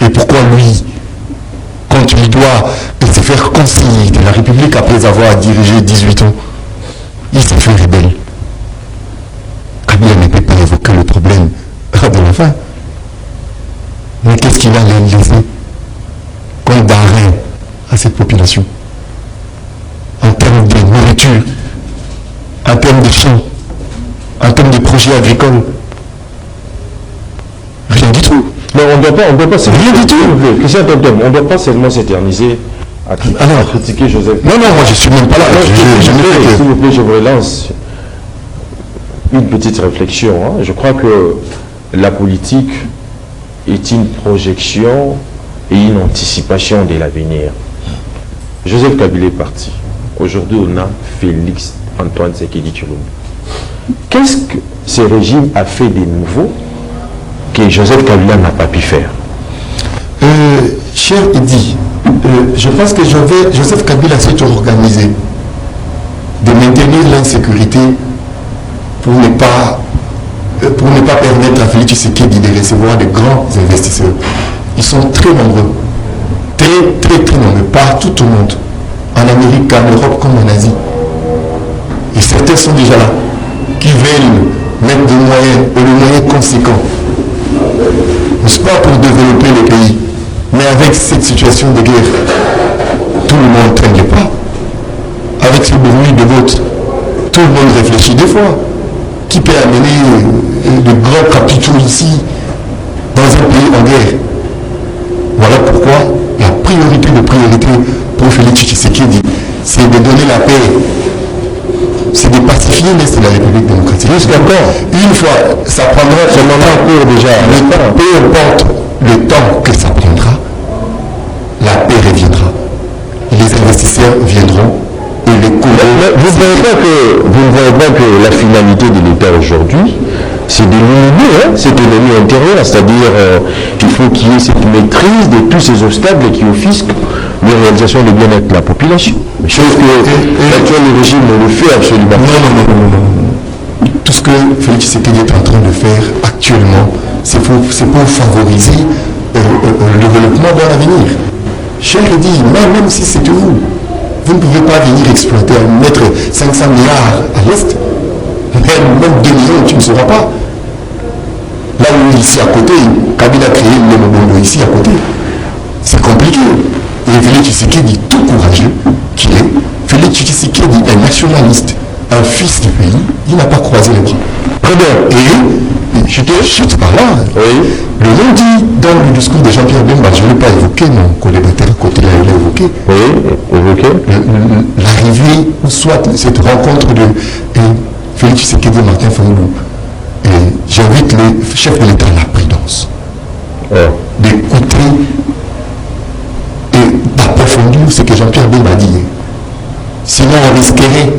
Speaker 4: Et pourquoi lui, quand il doit se faire conseiller de la République après avoir dirigé 18 ans, il s'est fait rebelle? Kabila ne peut pas évoquer le problème de la faim. Mais qu'est-ce qu'il a laissé comme d'arrêt à cette population en termes de nourriture, en termes de champs, en termes de projets agricoles? Rien du tout.
Speaker 1: Mais on ne doit pas
Speaker 4: rien du tout.
Speaker 1: On ne doit pas seulement s'éterniser à critiquer Joseph.
Speaker 4: Non, moi je ne suis même pas là.
Speaker 1: S'il vous plaît, je vous relance une petite réflexion. Je crois que la politique est une projection et une anticipation de l'avenir. Joseph Kabila est parti. Aujourd'hui, on a Félix Antoine Tshisekedi Tshilombo. Qu'est-ce que ce régime a fait de nouveau que Joseph Kabila n'a pas pu faire?
Speaker 4: Cher Eddy, je pense que Joseph Kabila s'est organisé de maintenir l'insécurité pour ne pas permettre à Félix Tshisekedi de recevoir de grands investisseurs. Ils sont très nombreux, très nombreux, partout au monde, en Amérique, en Europe comme en Asie. Et certains sont déjà là, qui veulent mettre des moyens, et des moyens conséquents, n'est-ce pas, pour développer le pays. Mais avec cette situation de guerre, tout le monde ne traîne pas. Avec ce bruit de vote, tout le monde réfléchit deux fois. Qui peut amener de grands capitaux ici, dans un pays en guerre? Voilà pourquoi la priorité pour Félix Tshisekedi, c'est de donner la paix, c'est de pacifier l'Est de la République démocratique. Une fois, ça prendra seulement un cours déjà. Peu importe le temps que ça prendra, la paix reviendra. Les investisseurs viendront. Et les coûts.
Speaker 1: Vous ne voyez pas que la finalité de l'État aujourd'hui, c'est d'éliminer cet ennemi intérieur, c'est-à-dire qu'il faut qu'il y ait cette maîtrise de tous ces obstacles qui offusquent la réalisation du bien-être de la population. Chose que l'actuel régime ne le fait absolument pas.
Speaker 4: Non. Tout ce que Félix Tshisekedi est en train de faire actuellement, c'est pour favoriser le développement dans l'avenir. Cher dit, même si c'est vous ne pouvez pas venir exploiter, mettre 500 milliards à l'Est, même 2 millions, tu ne sauras pas. Là où ici à côté, Kabila a créé le Mobondo ici à côté. C'est compliqué. Et Félix Tshisekedi, tout courageux qu'il est, Félix Tshisekedi est nationaliste, un fils du pays, il n'a pas croisé les bras. Très bien. Et je te chute par là.
Speaker 1: Oui.
Speaker 4: Le lundi, dans le discours de Jean-Pierre Bemba, je ne l'ai pas évoqué, mon collègue à côté là, il l'a évoqué.
Speaker 1: Oui, évoqué.
Speaker 4: L'arrivée, ou soit cette rencontre de Félix Tshisekedi et Martin Fayulu. J'invite les chefs de l'État à la prudence. D'écouter et d'approfondir ce que Jean-Pierre Bemba dit. Sinon, on risquerait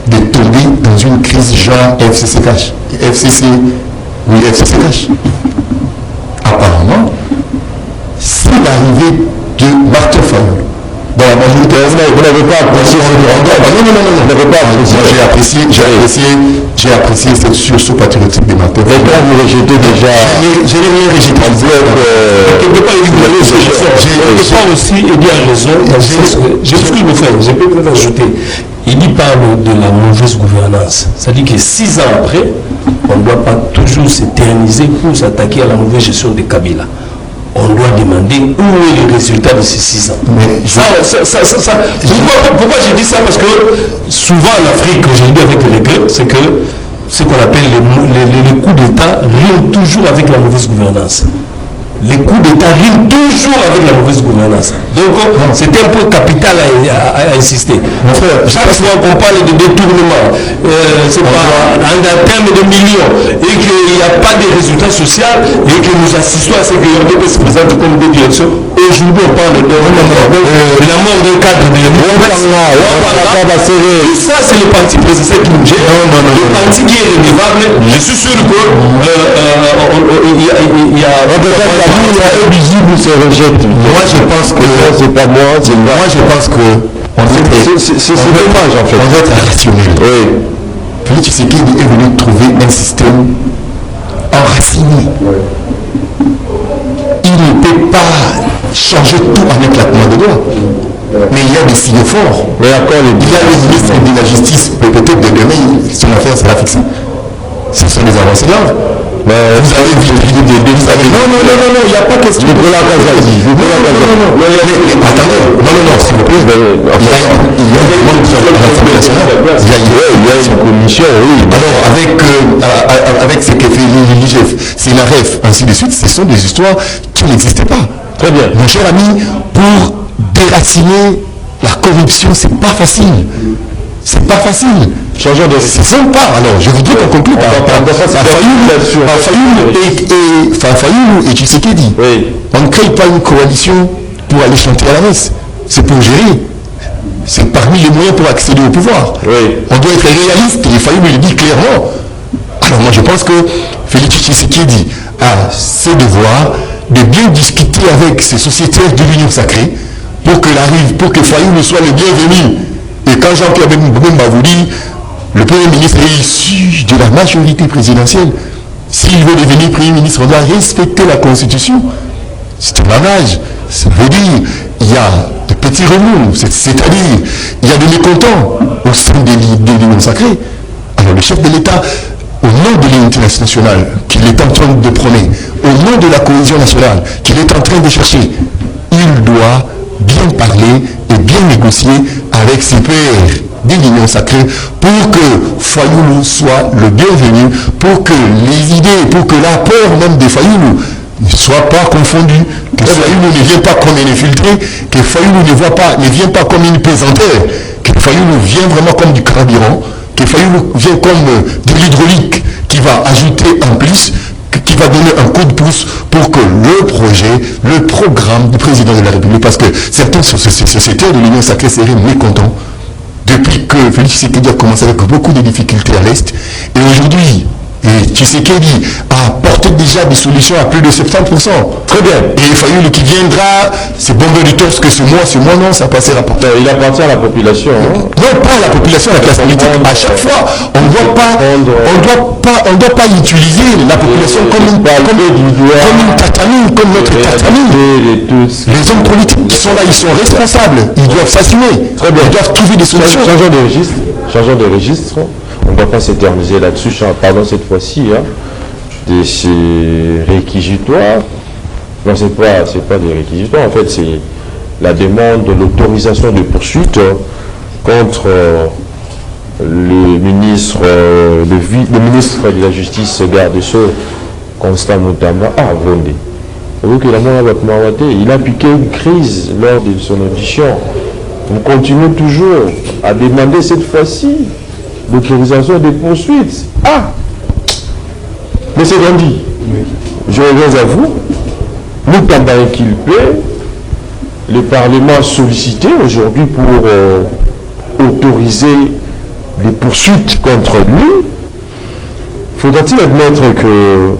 Speaker 4: de tomber dans une crise genre FCCH. Apparemment, c'est l'arrivée de Martin Fayulu. Dans la majorité, vous n'avez pas apprécié j'ai apprécié cette sursaut patriotique de Martin Fayulu.
Speaker 1: Mais quand vous rejetez déjà...
Speaker 4: Je n'ai rien rejeté.
Speaker 2: Je pas aussi Eddy a raison. J'ai ce que je me fais, je peux peut-être ajouter. Il parle de la mauvaise gouvernance. C'est-à-dire que 6 ans après, on ne doit pas toujours s'éterniser pour s'attaquer à la mauvaise gestion de Kabila. On doit demander où est le résultat de ces 6 ans. Mais pourquoi je dis ça? Parce que souvent en Afrique, j'ai dit avec le regret, c'est que ce qu'on appelle les coups d'État riment toujours avec la mauvaise gouvernance. les coups d'État riment toujours avec la mauvaise gouvernance. Donc, c'est un point capital à insister. Chaque fois qu'on parle de détournement, c'est pas en termes de millions, et qu'il n'y a pas de résultats sociaux, et que nous assistons à ce que l'ODP se présente comme des directions. Aujourd'hui, on parle de la mort d'un cadre de tout ça, c'est le parti présidentiel qui nous gère. Le parti qui est renouvelable, je suis sûr que il y a
Speaker 1: visible se rejette.
Speaker 4: Moi, je pense que
Speaker 1: c'est pas moi.
Speaker 4: Moi, je pense que
Speaker 1: c'est dommage en fait.
Speaker 4: On doit être rationnel.
Speaker 1: Oui.
Speaker 4: Félix Tshisekedi est venu trouver un système enraciné. Il ne peut pas changer tout en un claquement de doigts. Mais il y a des signaux forts.
Speaker 1: Mais
Speaker 4: il y a le ministre de la Justice, peut-être de demain, son affaire sera fixée. Ce sont des avancées graves. Vous avez vu des non, il n'y a pas question.
Speaker 1: Attendez,
Speaker 4: non, s'il vous plaît. Il y a une commission, oui. Alors, avec ce que fait l'IGF, c'est la REF, ainsi de suite, ce sont des histoires qui n'existaient pas.
Speaker 1: Très bien.
Speaker 4: Mon cher ami, pour déraciner la corruption, c'est pas facile. C'est pas facile.
Speaker 1: Changeons de
Speaker 4: c'est sympa. Alors, je vous dis qu'on conclut par Fayoulou et Tshisekedi.
Speaker 1: Oui.
Speaker 4: On ne crée pas une coalition pour aller chanter à la messe. C'est pour gérer. C'est parmi les moyens pour accéder au pouvoir.
Speaker 1: Oui.
Speaker 4: On doit être réaliste et Fayoulou le dit clairement. Alors moi je pense que Félix Tshisekedi a ses devoirs de bien discuter avec ces sociétaires de l'Union sacrée pour que Fayoulou soit le bienvenu. Et quand Jean-Pierre Bemba vous dit, le Premier ministre est issu de la majorité présidentielle, s'il veut devenir Premier ministre, on doit respecter la Constitution. C'est un lavage. Ça veut dire, il y a des petits remous, c'est-à-dire, il y a des mécontents au sein de l'Union sacrée. Alors le chef de l'État, au nom de l'unité nationale qu'il est en train de prôner, au nom de la cohésion nationale qu'il est en train de chercher, il doit bien parler et bien négocier avec ses pairs de l'Union sacrée pour que Fayoulou soit le bienvenu, pour que les idées, pour que l'apport même de Fayoulou ne soit pas confondu, que Fayoulou ne vienne pas comme un infiltré, que Fayoulou ne vienne pas comme une pesanteur, que Fayoulou vienne vraiment comme du carburant, que Fayoulou vienne comme de l'hydraulique qui va ajouter en plus, qui va donner un coup de pouce pour que le projet, le programme du président de la République, parce que certains sociétaires de l'Union sacrée seraient mécontents depuis que Félix Tshisekedi a commencé avec beaucoup de difficultés à l'Est. Et aujourd'hui, Tshisekedi a apporté déjà des solutions à plus de 70%. Très bien. Et Fayoulou qui viendra, c'est bomber du torse que ce mois non, ça passera pas.
Speaker 1: Il appartient à la population. Hein?
Speaker 4: Non, pas à la population, à la classe politique. À chaque fois, on ne doit pas utiliser la population comme une tatamine, comme notre tatamine. Les hommes politiques qui sont là, ils sont responsables. Ils doivent s'assumer. Très bien. Ils doivent trouver des solutions.
Speaker 1: Changeons de registre. On ne va pas s'éterniser là-dessus, pardon cette fois-ci, hein, de ces réquisitoires. Non, c'est pas des réquisitoires, en fait, c'est la demande de l'autorisation de poursuite contre le ministre de la Justice, garde des Sceaux, Constant Mutamba, à Vendée. Vous voyez que il a piqué une crise lors de son audition. On continue toujours à demander cette fois-ci l'autorisation des poursuites. Ah! Mais c'est grandi. Je reviens à vous. Nous sommes inculpés. Le Parlement a sollicité aujourd'hui pour autoriser des poursuites contre lui. Faudra-t-il admettre que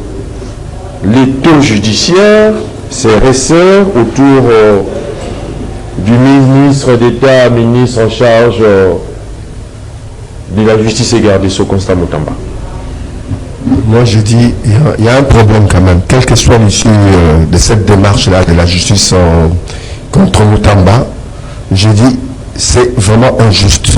Speaker 1: les taux judiciaires se resserrent autour du ministre d'État, ministre en charge de la justice et garde des Sceaux, Constant Mutamba?
Speaker 3: Moi je dis, il y a un problème quand même, quelle que soit l'issue de cette démarche-là de la justice contre Mutamba, je dis, c'est vraiment injuste.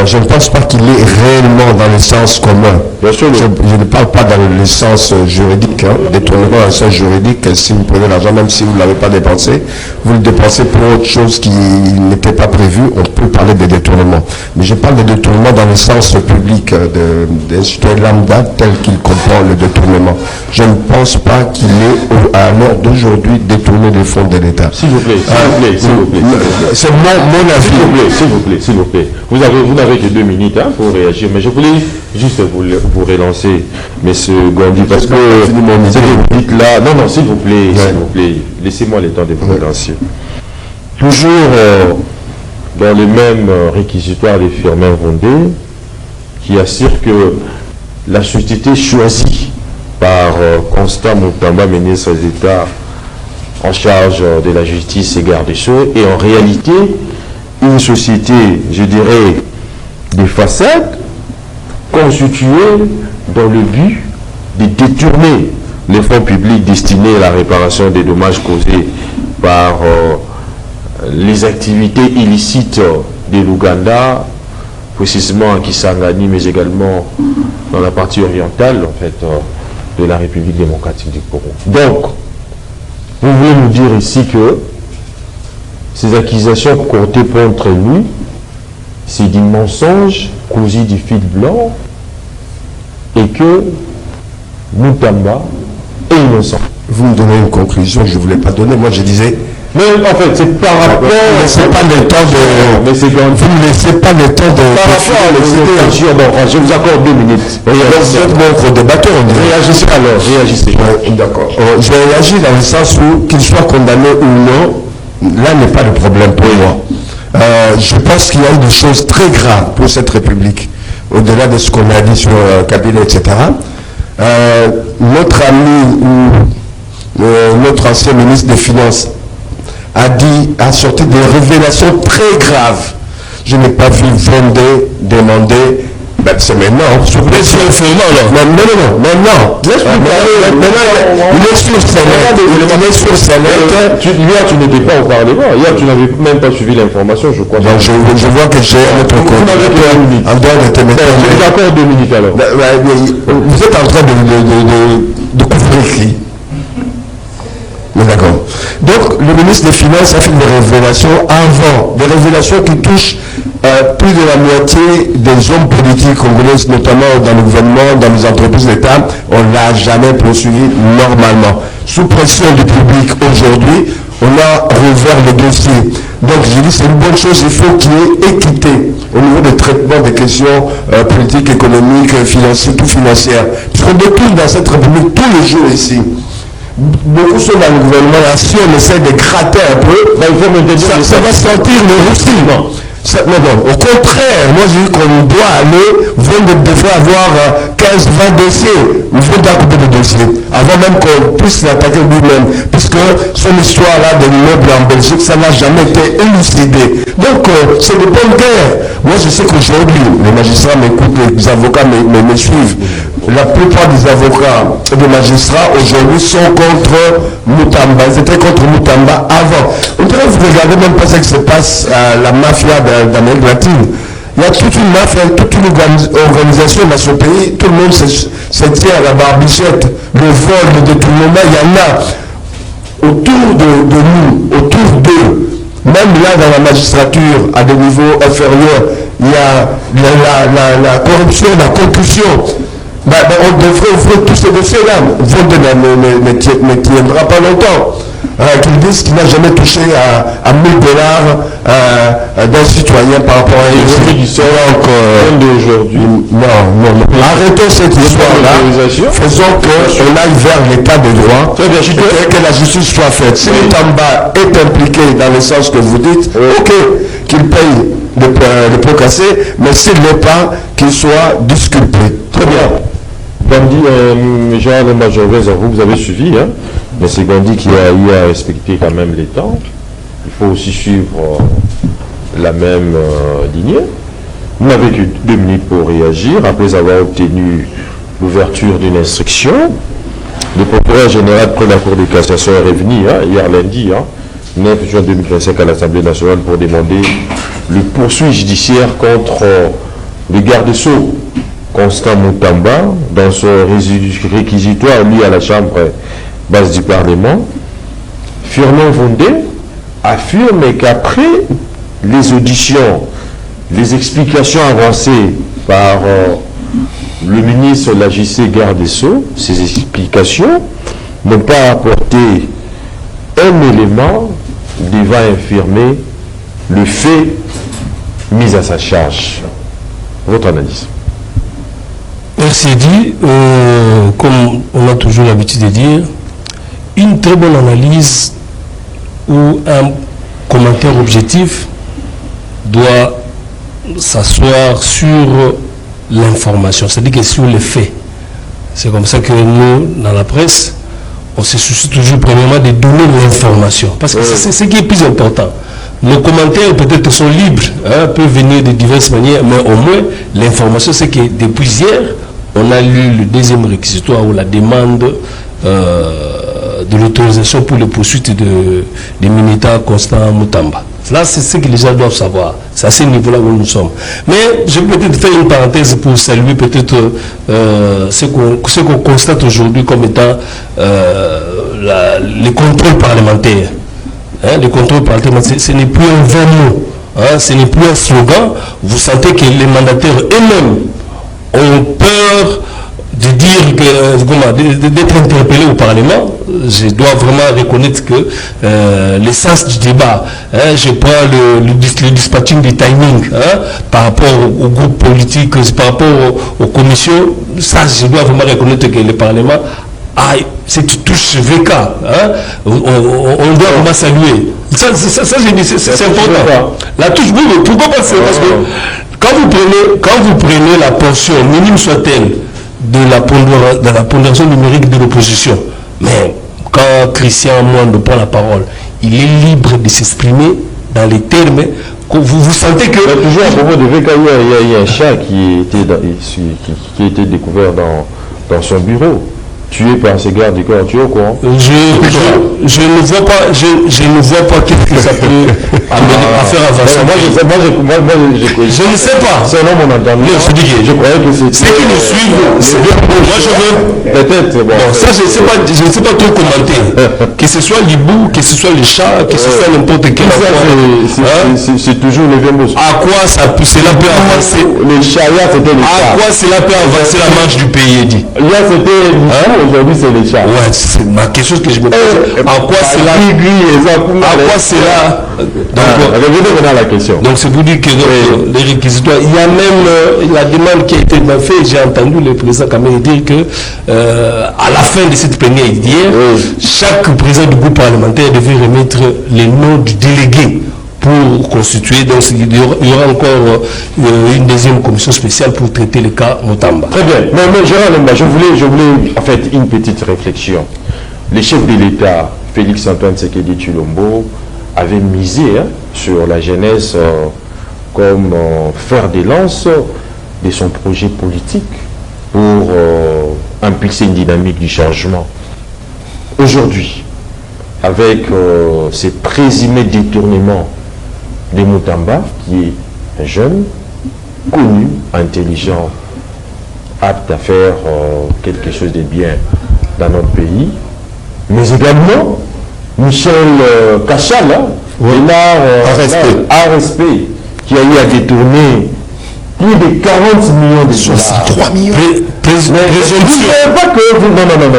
Speaker 3: Je ne pense pas qu'il est réellement dans le sens commun.
Speaker 1: Bien sûr,
Speaker 3: je ne parle pas dans le sens juridique, détournement dans le sens juridique. Si vous prenez l'argent, même si vous ne l'avez pas dépensé, vous le dépensez pour autre chose qui n'était pas prévu, on peut parler de détournement. Mais je parle de détournement dans le sens public, d'un citoyen lambda tel qu'il comprend le détournement. Je ne pense pas qu'il est, à l'heure d'aujourd'hui, détourné des fonds de l'État.
Speaker 1: S'il vous plaît, s'il vous plaît.
Speaker 3: C'est mon avis.
Speaker 1: S'il vous plaît. Vous n'avez que 2 minutes pour réagir, mais je voulais juste vous relancer, monsieur Gandhi, parce que ce que vous dites là, non, s'il vous plaît, laissez-moi le temps de vous relancer. Toujours dans les mêmes réquisitoires des Firmin Rondé, qui assure que la société choisie par Constant Moutamba, ministre d'État en charge de la justice et garde des Sceaux, est en réalité une société, je dirais, de façade, constituée dans le but de détourner les fonds publics destinés à la réparation des dommages causés par les activités illicites de l'Ouganda, précisément à Kisangani, mais également dans la partie orientale, en fait, de la République démocratique du Congo. Donc, vous voulez nous dire ici que ces accusations portées contre lui, c'est des mensonges cousus du fil blanc et que Moutamba est innocent.
Speaker 3: Vous me donnez une conclusion, je ne voulais pas donner. Moi, je disais...
Speaker 1: Mais en fait, c'est par rapport...
Speaker 3: Vous ne laissez pas le temps de...
Speaker 1: Mais c'est quand même...
Speaker 3: Vous ne laissez pas le temps de...
Speaker 1: Par rapport à l'exécution, je vous accorde 2 minutes.
Speaker 3: Vous êtes notre débatteur.
Speaker 1: Réagissez alors, réagissez.
Speaker 3: D'accord. Je réagis dans le sens où, qu'il soit condamné ou non, là n'est pas le problème pour moi. Je pense qu'il y a eu des choses très graves pour cette République, au-delà de ce qu'on a dit sur Kabila, etc. Notre ami ou notre ancien ministre des Finances a sorti des révélations très graves. Je n'ai pas vu Vendée demander, ben c'est maintenant, non, maintenant, il est sur Sénat,
Speaker 1: Hier, tu n'étais pas au Parlement. Hier, tu n'avais même pas suivi l'information, je crois.
Speaker 3: Donc, je vois que j'ai un autre côté. En dehors de tes méthodes.
Speaker 1: Je vous accorde 2 minutes alors.
Speaker 3: Vous êtes en train de couvrir qui? D'accord. Donc, le ministre des Finances a fait des révélations avant, des révélations qui touchent plus de la moitié des hommes politiques congolais, notamment dans le gouvernement, dans les entreprises d'État. On ne l'a jamais poursuivi normalement. Sous pression du public aujourd'hui, on a rouvert le dossier. Donc, je dis c'est une bonne chose, il faut qu'il y ait équité au niveau du traitement des questions politiques, économiques, financières, tout financières. Puisqu'on découvre dans cette République tous les jours ici. Beaucoup sont dans le gouvernement, là, si on essaie de gratter un peu, ça va sentir le roussi. Non, au contraire, moi j'ai dit qu'on doit aller, vous devez avoir 15-20 dossiers, vous devez couper des dossiers, avant même qu'on puisse l'attaquer lui-même, puisque son histoire-là de l'immeuble en Belgique, ça n'a jamais été élucidé. Donc, c'est de bonne guerre. Moi je sais qu'aujourd'hui, les magistrats m'écoutent, les avocats me suivent. La plupart des avocats et des magistrats aujourd'hui sont contre Moutamba. Ils étaient contre Moutamba avant. On dirait que vous ne regardez même pas ce qui se passe à la mafia d'Amérique latine. Il y a toute une mafia, toute une organisation dans ce pays. Tout le monde se tient à la barbichette. Le vol, le détournement, il y en a autour de nous, autour d'eux. Même là, dans la magistrature, à des niveaux inférieurs, il y a la corruption, la concussion. On devrait ouvrir tous ces dossiers-là. Vendée ne tiendra pas longtemps. Qu'ils disent qu'il n'a jamais touché à 1000 $, d'un citoyen par rapport à une d'aujourd'hui. Non. Arrêtons cette histoire-là. Faisons qu'on aille vers l'état de droit et que la justice soit faite. Si Moutamba est impliqué dans le sens que vous dites, ok, qu'il paye le pot cassé, mais s'il n'est pas, qu'il soit disculpé. Très bien.
Speaker 1: Gandhi, Gérald Majorez, vous avez suivi, hein, mais c'est Gandhi qui a eu à respecter quand même les temps. Il faut aussi suivre la même lignée. Vous n'avez que 2 minutes pour réagir après avoir obtenu l'ouverture d'une instruction. Le procureur général près la Cour de cassation est revenu hier lundi 9 juin 2025 à l'Assemblée nationale pour demander le poursuite judiciaire contre le garde des Sceaux, Constant Moutamba, dans son réquisitoire lié à la Chambre basse du Parlement. Fernand Vondé affirme qu'après les auditions, les explications avancées par le ministre de la JC garde des Sceaux, ces explications n'ont pas apporté un élément devant infirmer le fait mis à sa charge. Votre analyse?
Speaker 2: Merci Eddy. Comme on a toujours l'habitude de dire, une très bonne analyse ou un commentaire objectif doit s'asseoir sur l'information, c'est-à-dire que sur les faits. C'est comme ça que nous, dans la presse, on se soucie toujours premièrement de donner l'information, parce que c'est ce qui est plus important. Nos commentaires peut-être sont libres, peuvent venir de diverses manières, mais au moins l'information, c'est que depuis hier, on a lu le deuxième réquisitoire ou la demande de l'autorisation pour les poursuites des militaires Constant Moutamba. Là, c'est ce que les gens doivent savoir. C'est à ce niveau-là où nous sommes. Mais je vais peut-être faire une parenthèse pour saluer peut-être ce qu'on constate aujourd'hui comme étant les contrôles parlementaires. Les contrôles parlementaires, ce n'est plus un vain mot, ce n'est plus un slogan. Vous sentez que les mandataires eux-mêmes ont peur de dire que d'être interpellés au Parlement. Je dois vraiment reconnaître que l'essence du débat, je prends le dispatching du timing par rapport aux groupes politiques, par rapport aux commissions, ça je dois vraiment reconnaître que le Parlement c'est touche VK, on doit vraiment saluer. Ça j'ai dit, c'est important. La touche, oui, mais pourquoi pas? Parce que quand vous prenez la portion, minime soit-elle, de la pondération numérique de l'opposition, mais quand Christian Moindre prend la parole, il est libre de s'exprimer dans les termes que vous sentez que...
Speaker 1: Toujours à propos de VK, il y a un chat qui a été découvert dans son bureau, tué par ses gardes du corps. Tu es au courant?
Speaker 2: Je ne vois pas qu'est-ce que ça peut amener à faire avancer. Je ne sais pas.
Speaker 1: C'est un homme on entend. Je croyais que c'est...
Speaker 2: Ceux qui nous suivent, moi je veux...
Speaker 1: Peut-être, bon.
Speaker 2: Ça, je ne sais pas trop commenter. Que ce soit l'hibou, que ce soit les chats, que ce soit n'importe quel...
Speaker 1: C'est toujours les vieux mots.
Speaker 2: À quoi cela peut avancer?
Speaker 1: Les chats, c'était les chats.
Speaker 2: À quoi cela peut avancer la marche du pays, dit?
Speaker 1: Là, c'était... Aujourd'hui, c'est les chats.
Speaker 2: Ouais, c'est ma question que je me pose. En quoi cela... À quoi cela...
Speaker 1: Revenez à la question.
Speaker 2: Donc, c'est pour dire que les réquisitoires... Il y a même la demande qui a été faite. J'ai entendu le président Kamel dire que à la fin de cette plénière d'hier, chaque président du groupe parlementaire devait remettre les noms du délégué pour constituer. Donc, il y aura encore une deuxième commission spéciale pour traiter le cas Moutamba.
Speaker 1: Très bien. Mais Gérard Lemba, je voulais en fait une petite réflexion. Le chef de l'État, Félix-Antoine Tshisekedi Tshilombo, avait misé sur la jeunesse comme fer de lance de son projet politique pour impulser une dynamique du changement. Aujourd'hui, avec ces présumés détournements de Moutamba, qui est un jeune, connu, intelligent, apte à faire quelque chose de bien dans notre pays, mais également Michel Cachal, ARSP, qui a eu à détourner plus de 40 millions de
Speaker 4: 63 millions.
Speaker 1: Vous ne savez pas que... Non,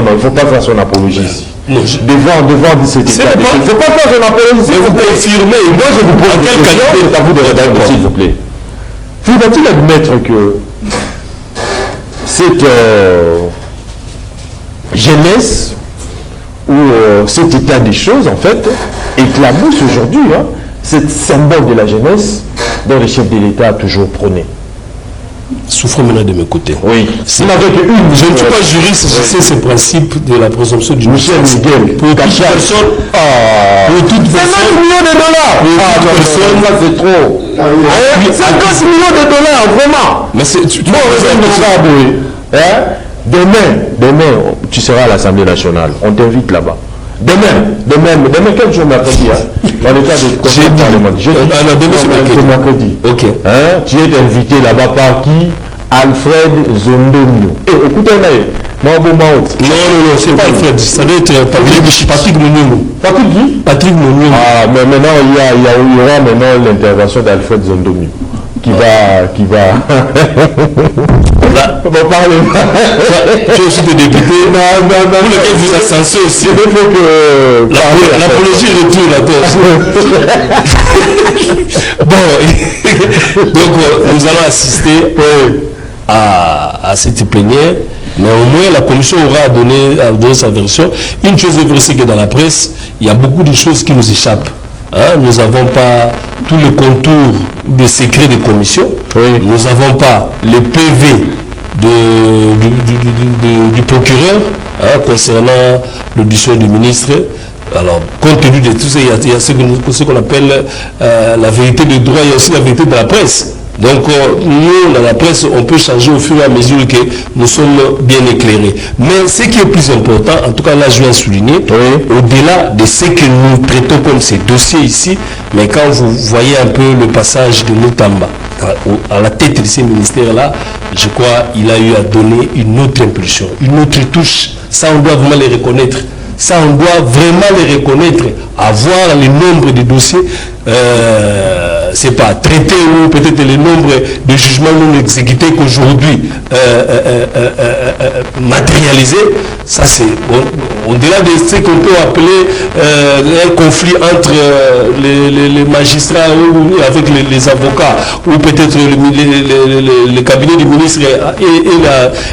Speaker 1: il ne faut pas faire son apologie ici. Devant cet état. Il ne faut pas faire son apologie ici.
Speaker 2: Vous confirmez.
Speaker 1: Moi, je vous pose une question. C'est à vous de répondre, s'il vous plaît. Faut-il admettre que cette jeunesse ou cet état des choses, en fait, éclabousse aujourd'hui cet symbole de la jeunesse dont le chef de l'État a toujours prôné?
Speaker 2: Souffrez maintenant de m'écouter.
Speaker 1: Oui.
Speaker 2: Je ne suis pas juriste, je sais ce principe de la présomption du
Speaker 1: Michel Miguel.
Speaker 2: Pour toute personne. Pour toute personne.
Speaker 1: 50 millions de dollars.
Speaker 2: Pour toute personne.
Speaker 1: Ça, c'est trop. 50 millions de dollars, vraiment.
Speaker 2: Mais c'est.
Speaker 1: Demain, tu seras à l'Assemblée nationale. On t'invite là-bas. Demain, quel jour mercredi, dans le cas de conseil parlementaire.
Speaker 2: Demain c'est
Speaker 1: mercredi.
Speaker 2: Ok.
Speaker 1: Tu es invité là-bas par qui? Alfred Zondomio. Écoutez, non,
Speaker 2: c'est pas Alfred, ça doit être Patrick Monyomo.
Speaker 1: Patrick qui?
Speaker 2: Patrick Monyomo.
Speaker 1: Ah, mais maintenant, il y aura maintenant l'intervention d'Alfred Zondomio qui va...
Speaker 2: Bon, parlez. Tu es aussi des députés.
Speaker 1: Non.
Speaker 2: Pour lequel vous êtes censé aussi.
Speaker 1: Il faut que...
Speaker 2: L'apologie retourne à toi. Bon, donc nous allons assister à cette plénière, mais au moins la commission aura donné sa version. Une chose est vraie, c'est que dans la presse, il y a beaucoup de choses qui nous échappent. Nous n'avons pas tout le contour des secrets des commissions. Nous n'avons pas les PV du procureur concernant l'audition du ministre. Alors, compte tenu de tout ça, il y a ce qu'on appelle la vérité de droit, il y a aussi la vérité de la presse. Donc, nous, dans la presse, on peut changer au fur et à mesure que nous sommes bien éclairés. Mais ce qui est plus important, en tout cas là, je viens souligner, au-delà de ce que nous traitons comme ces dossiers ici, mais quand vous voyez un peu le passage de Moutamba à la tête de ces ministères-là, je crois qu'il a eu à donner une autre impulsion, une autre touche. Ça, on doit vraiment les reconnaître. Ça, on doit vraiment les reconnaître. Avoir le nombre de dossiers, c'est pas traité ou peut-être le nombre de jugements non exécutés qu'aujourd'hui matérialisés. Ça, c'est au-delà de ce qu'on peut appeler un conflit entre les magistrats ou avec les avocats ou peut-être le cabinet du ministre et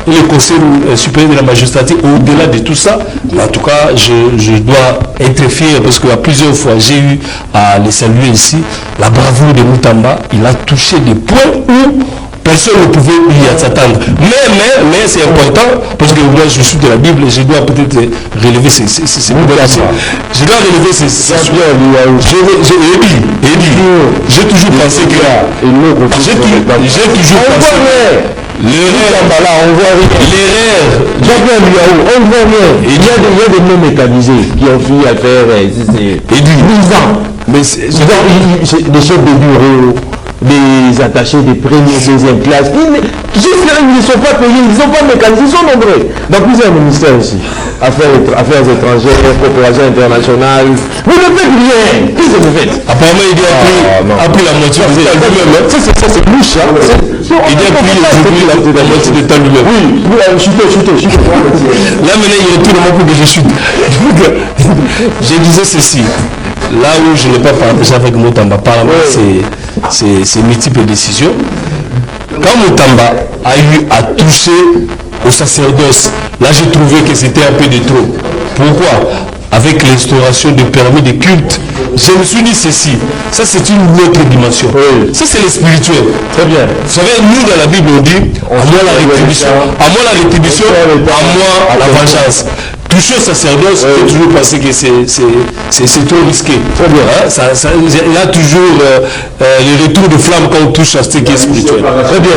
Speaker 2: le conseil supérieur de la magistrature. Au-delà de tout ça, mais en tout cas, je dois être fier parce qu'à plusieurs fois, j'ai eu à les saluer ici. La bravoure de Moutamba, il a touché des points où personne ne pouvait y s'attendre. Mais c'est important, parce que moi je suis de la Bible et je dois peut-être relever ces je dois relever ces j'ai toujours pensé que j'ai toujours pensé
Speaker 1: il y a des noms mécanisés qui ont fini à faire 10 ans. Mais c'est des chefs de bureau, des attachés des premières, deuxième classe. Ils ne sont pas payés, ils ne sont pas mécanisés, ils sont nombreux. Dans plusieurs ministères ici. Affaires étrangères, coopération internationale. Vous ne faites rien. Qu'est-ce que vous faites? Apparemment, il a pris la moitié de temps lui-même. Ça, c'est louche. Il a pris la moitié de temps lui-même. Oui, chutez.
Speaker 2: Là, maintenant, il retourne moi pour que je chute. Je disais ceci. Là où je n'ai pas partagé avec Moutamba, apparemment, c'est multiples décisions. Quand Moutamba a eu à toucher au sacerdoce, là j'ai trouvé que c'était un peu de trop. Pourquoi? Avec l'instauration de permis de culte, je me suis dit ceci, ça c'est une autre dimension. Ça c'est le spirituel. Très bien. Vous savez, nous dans la Bible on dit, à moi la rétribution, à moi la vengeance. Toucher au sacerdoce, j'ai toujours pensé que c'est trop risqué. Très bien. Il y a toujours les retours de flamme quand on touche à ce qui est spirituel. Très bien.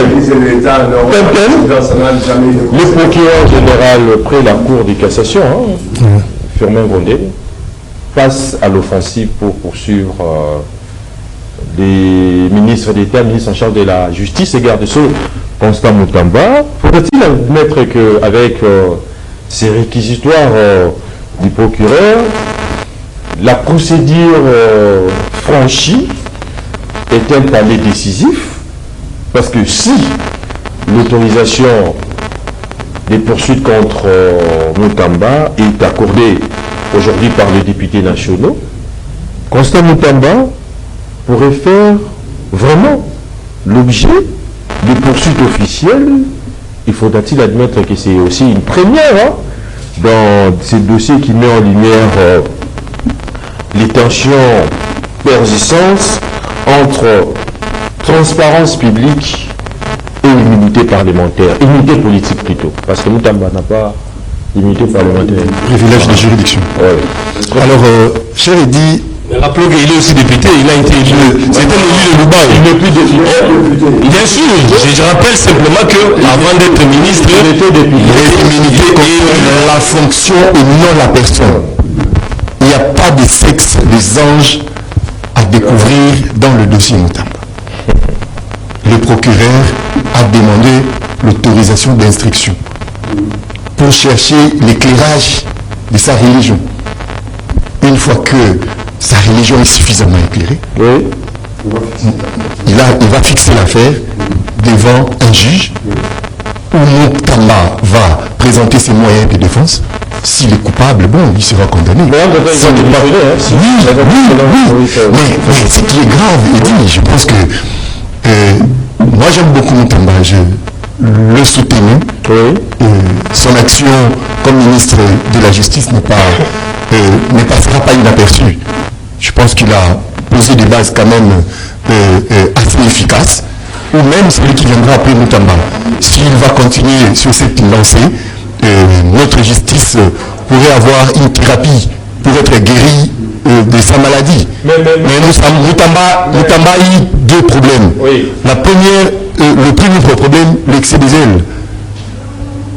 Speaker 1: Le procureur général près la Cour de cassation, Firmin Gondé, face à l'offensive pour poursuivre des ministres d'État, ministres en charge de la justice et garde des Sceaux, Constant Moutamba, faudrait-il admettre qu'avec ces réquisitoires du procureur, la procédure franchie est un palier décisif, parce que si l'autorisation des poursuites contre Moutamba est accordée aujourd'hui par les députés nationaux, Constant Moutamba pourrait faire vraiment l'objet de poursuites officielles. Il faudra-t-il admettre que c'est aussi une première dans ces dossiers qui met en lumière les tensions persistantes entre transparence publique et immunité parlementaire, immunité politique plutôt, parce que Moutamba n'a pas d'immunité parlementaire.
Speaker 4: Privilège de juridiction. Alors, cher Eddy,
Speaker 2: rappelons qu'il est aussi député, il a été élu. C'était l'élu de Louba. Il n'est plus député. Bien sûr, je rappelle simplement qu'avant d'être ministre, il était député.
Speaker 4: L'immunité contre la fonction et non la personne. des anges à découvrir dans le dossier Moutamba. Le procureur a demandé l'autorisation d'instruction pour chercher l'éclairage de sa religion. Une fois que sa religion est suffisamment éclairée, il va fixer l'affaire devant un juge où Moutamba va présenter ses moyens de défense. S'il est coupable, bon, il sera condamné. Mais ce qui est grave, Eddy, je pense que moi j'aime beaucoup Moutamba, je le soutiens. Son action comme ministre de la Justice ne passera pas inaperçue. Je pense qu'il a posé des bases quand même assez efficaces. Ou même celui qui viendra après Moutamba. S'il va continuer sur cette lancée, notre justice pourrait avoir une thérapie pour être guéri de sa maladie. Mais Moutamba a eu deux problèmes. Le premier problème, l'excès des ailes.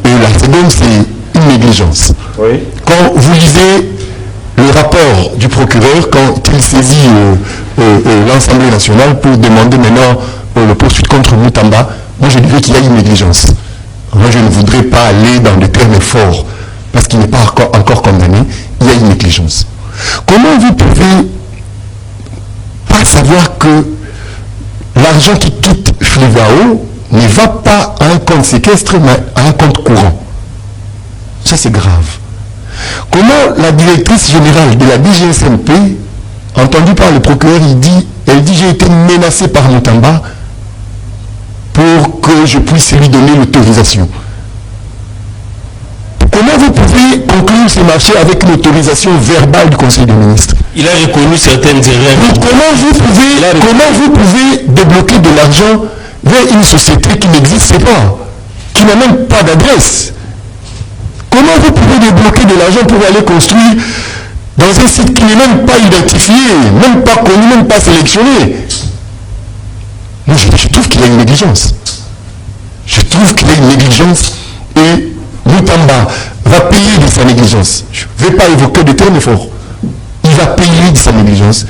Speaker 4: Et la seconde, c'est une négligence. Quand vous lisez le rapport du procureur, quand il saisit l'Assemblée nationale pour demander maintenant le poursuite contre Moutamba, moi je dirais qu'il y a une négligence. Moi je ne voudrais pas aller dans des termes forts, parce qu'il n'est pas encore condamné, il y a une négligence. Comment vous pouvez pas savoir que l'argent qui quitte Flivao ne va pas à un compte séquestre, mais à un compte courant? Ça c'est grave. Comment la directrice générale de la DGSMP, entendue par le procureur, elle dit j'ai été menacée par Moutamba pour que je puisse lui donner l'autorisation. Comment vous pouvez conclure ce marché avec une autorisation verbale du Conseil des ministres?
Speaker 2: Il a reconnu certaines erreurs.
Speaker 4: Mais comment vous pouvez débloquer de l'argent vers une société qui n'existe pas, qui n'a même pas d'adresse? Comment vous pouvez débloquer de l'argent pour aller construire dans un site qui n'est même pas identifié, même pas connu, même pas sélectionné? Moi, je trouve qu'il y a une négligence. Je trouve qu'il y a une négligence et Moutamba va payer de sa négligence. Je ne vais pas évoquer de termes forts. Il va payer de sa négligence.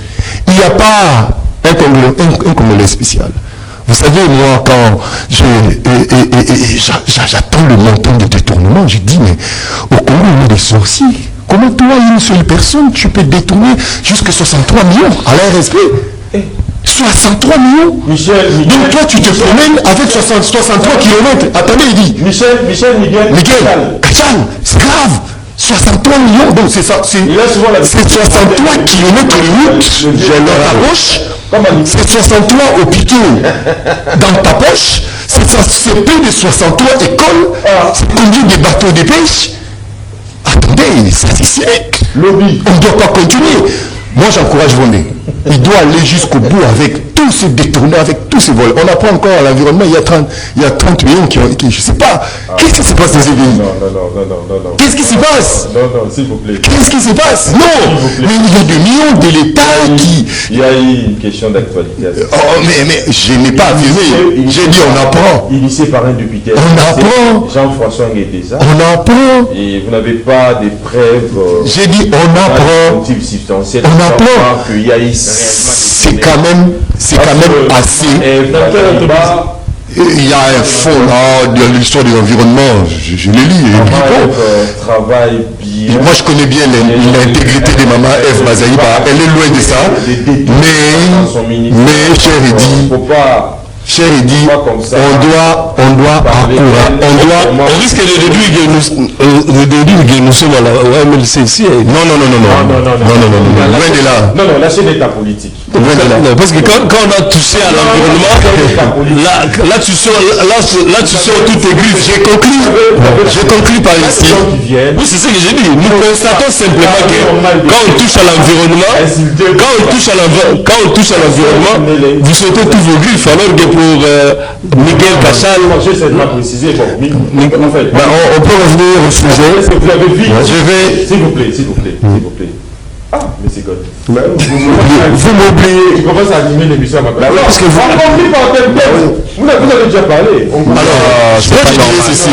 Speaker 4: Il n'y a pas un Congolais spécial. Vous savez, moi, quand j'attends le montant de détournement, je dis, mais au Congo, on est des sorciers. Comment toi, une seule personne, tu peux détourner jusqu'à 63 millions à l'ARSP? 63 millions. Donc toi, tu te promènes avec 63 km. Attendez, il dit. Miguel, c'est grave. 63 millions. Donc c'est ça. C'est 63 km de route dans ta poche. C'est 63 hôpitaux dans ta poche. C'est plus de 63 écoles. C'est conduire des bateaux de pêche. Attendez, ça c'est cynique. Lobby. On ne doit pas continuer. Moi, j'encourage Vendée. Il doit aller jusqu'au bout avec tous ces détournés, avec tous ces vols. On apprend encore à l'environnement, il y a 30 millions qui je ne sais pas. Qu'est-ce qui se passe dans ces pays? Non. Qu'est-ce qui se passe?
Speaker 1: Non, s'il vous plaît.
Speaker 4: Qu'est-ce qui se passe? Non. Mais il y a des millions de l'État qui...
Speaker 1: Il y a eu une question d'actualité.
Speaker 4: Oh, mais je n'ai pas affirmé. J'ai dit on apprend.
Speaker 1: Initié par un député.
Speaker 4: On apprend.
Speaker 1: Jean-François Nguédéza.
Speaker 4: On apprend.
Speaker 1: Et vous n'avez pas des preuves...
Speaker 4: J'ai dit on apprend. On apprend. C'est quand même assez. Il y a un fond là de l'histoire de l'environnement, je le lis.
Speaker 1: Travail bien.
Speaker 4: Moi je connais bien l'intégrité de Maman Eve Mazaïba, elle est loin de ça. Mais cher Eddy, on doit
Speaker 2: on risque de déduire que nous sommes à la MLC ici.
Speaker 4: Non, loin de là.
Speaker 1: Non, lâchez l'état politique.
Speaker 2: Non, parce que quand on a touché à l'environnement, là tu sors toutes tes griffes. J'ai conclu par ici. Oui, c'est ce que j'ai dit. Nous constatons simplement que quand on touche à l'environnement, vous sautez tous vos griffes, alors que pour Miguel Cachal,
Speaker 1: j'ai certainement précisé.
Speaker 4: on peut revenir au sujet.
Speaker 1: Est-ce que vous avez vu?
Speaker 4: Je vais.
Speaker 1: S'il vous plaît. Ah, mais c'est God. Vous
Speaker 4: m'oubliez.
Speaker 1: Je commence à animer l'émission à ma place.
Speaker 4: Parce que vous
Speaker 1: avez déjà parlé.
Speaker 4: Alors, je vais te dire ceci.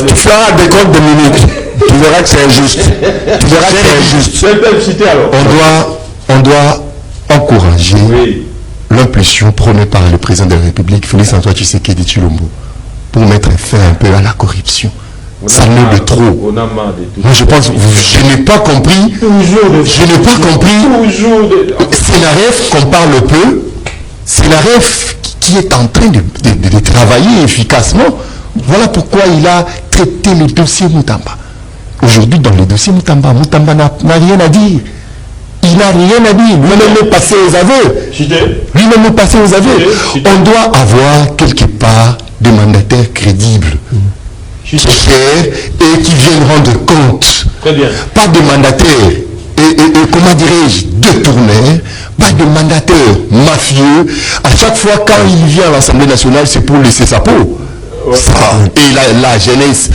Speaker 4: Tu feras des comptes de minutes. Tu verras que c'est injuste.
Speaker 1: On doit
Speaker 4: on doit encourager l'impulsion prônée par le président de la République, Félix Antoine Tshisekedi Tshilombo, pour mettre fin un peu à la corruption. Ça n'est de trop. Moi, je pense, je n'ai pas compris. Je n'ai pas compris. C'est la REF qu'on parle peu. C'est la REF qui est en train de travailler efficacement. Voilà pourquoi il a traité le dossier Moutamba. Aujourd'hui, dans le dossier Moutamba, Moutamba n'a rien à dire. Il n'a rien à dire. Lui-même est passé aux aveux. Lui-même est passé aux aveux. On doit avoir quelque part des mandataires crédibles, qui gèrent et qui viennent rendre compte.
Speaker 1: Très bien.
Speaker 4: Pas de mandataires, et comment dirais-je, détournés, pas de mandataires mafieux. À chaque fois, quand il vient à l'Assemblée nationale, c'est pour laisser sa peau. Ça, et la jeunesse,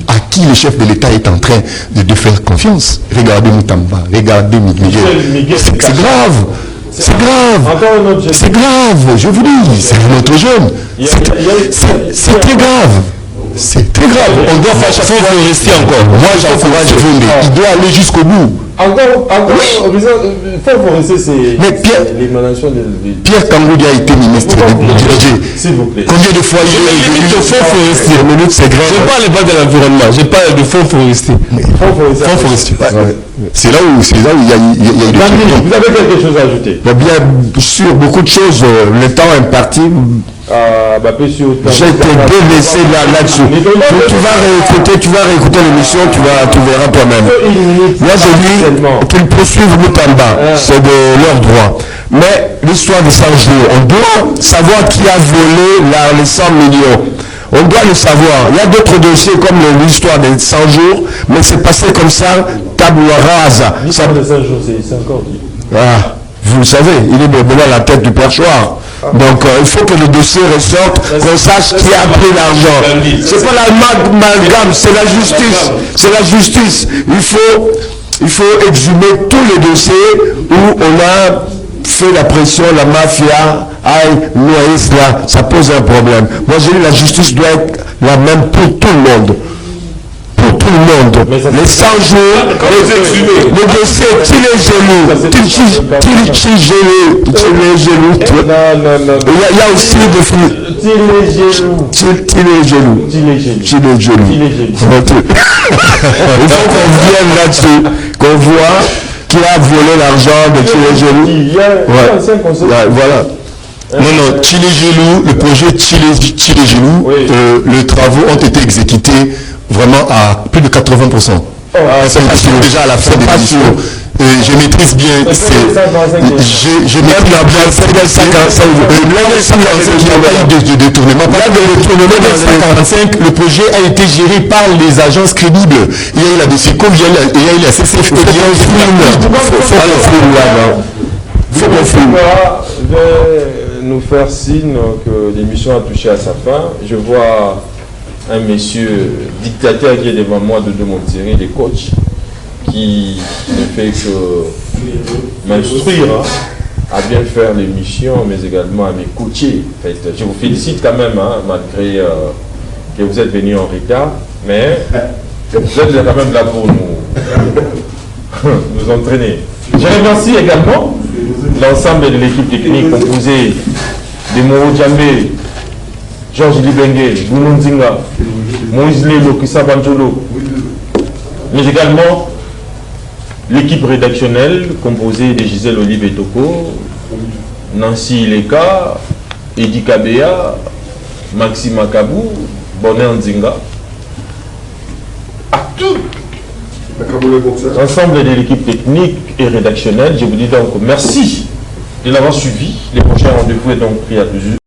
Speaker 4: à qui le chef de l'État est en train de faire confiance. Regardez Moutamba, regardez Miguel. C'est grave. C'est grave. C'est grave, je vous dis. C'est notre jeune. C'est très grave. C'est très grave. On doit faire chaque fois rester encore. Moi, j'encourage Fondé. Il doit aller jusqu'au bout.
Speaker 1: Encore, faut rester, c'est l'émanation de...
Speaker 4: Pierre Kangoudi a été ministre du budget.
Speaker 1: S'il vous plaît.
Speaker 4: Combien de fois il a été de fonds forestiers?
Speaker 2: Je parle pas de l'environnement, je parle de fonds forestiers.
Speaker 4: Fonds forestiers. C'est là où il y a eu des trucs.
Speaker 1: Vous avez quelque chose à ajouter?
Speaker 3: Bien sûr, beaucoup de choses. Le temps est imparti.
Speaker 4: J'ai été délaissé là-dessus. Tu vas réécouter l'émission, tu verras toi-même. Moi, je dis qu'ils poursuivent Moutamba, c'est de leur droit. Mais l'histoire de 100 jours, on doit savoir qui a volé les 100 millions. On doit le savoir. Il y a d'autres dossiers comme l'histoire des 100 jours, mais c'est passé comme ça, tabula rasa.
Speaker 1: L'histoire des 100 jours, c'est encore dit.
Speaker 3: Ah, vous le savez, il est maintenant à la tête du perchoir. Donc il faut que le dossier ressorte, qu'on sache qui a pris l'argent. C'est pas l'amalgame, c'est la justice. C'est la justice. Il faut exhumer tous les dossiers où on a fait la pression, la mafia, noyer cela, ça pose un problème. Moi j'ai dit la justice doit être la même pour tout le monde. Pour tout le monde. Les 100 jours, le dossier, qui les genoux, qui les genoux. Il y a aussi des fruits. Qui les genoux. Il faut qu'on vienne là-dessus, qu'on voit qui a volé l'argent de les genoux. Voilà.
Speaker 4: Non, Tchilégelou, le projet Tchilégelou, les travaux ont été exécutés vraiment à plus de 80%. C'est déjà à la fin de l'émission. Je maîtrise bien. Je maîtrise bien. De détournement. Le projet a été géré par les agences crédibles. Il y a eu la DCCO, il y a eu la CCF.
Speaker 1: Je vais nous faire signe que l'émission a touché à sa fin. Je vois un monsieur dictateur qui est devant moi de Monterrey, des coachs, qui ne fait que m'instruire à bien faire l'émission, mais également à m'écouter. En fait, je vous félicite quand même, malgré que vous êtes venu en retard, mais vous êtes quand même là pour nous entraîner. Je remercie également l'ensemble de l'équipe technique composée de Moro Djambe, Georges Libengue, Bounou Nzinga, Moïse Lelo, Kissa Banjolo, mais également l'équipe rédactionnelle composée de Gisèle Olive et Toko, Nancy Ileka, Edi Kabea, Maxime Akabou, Bonnet Nzinga, à tout l'ensemble de l'équipe technique et rédactionnelle. Je vous dis donc merci de l'avoir suivi. Les prochains rendez-vous est donc pris à toujours.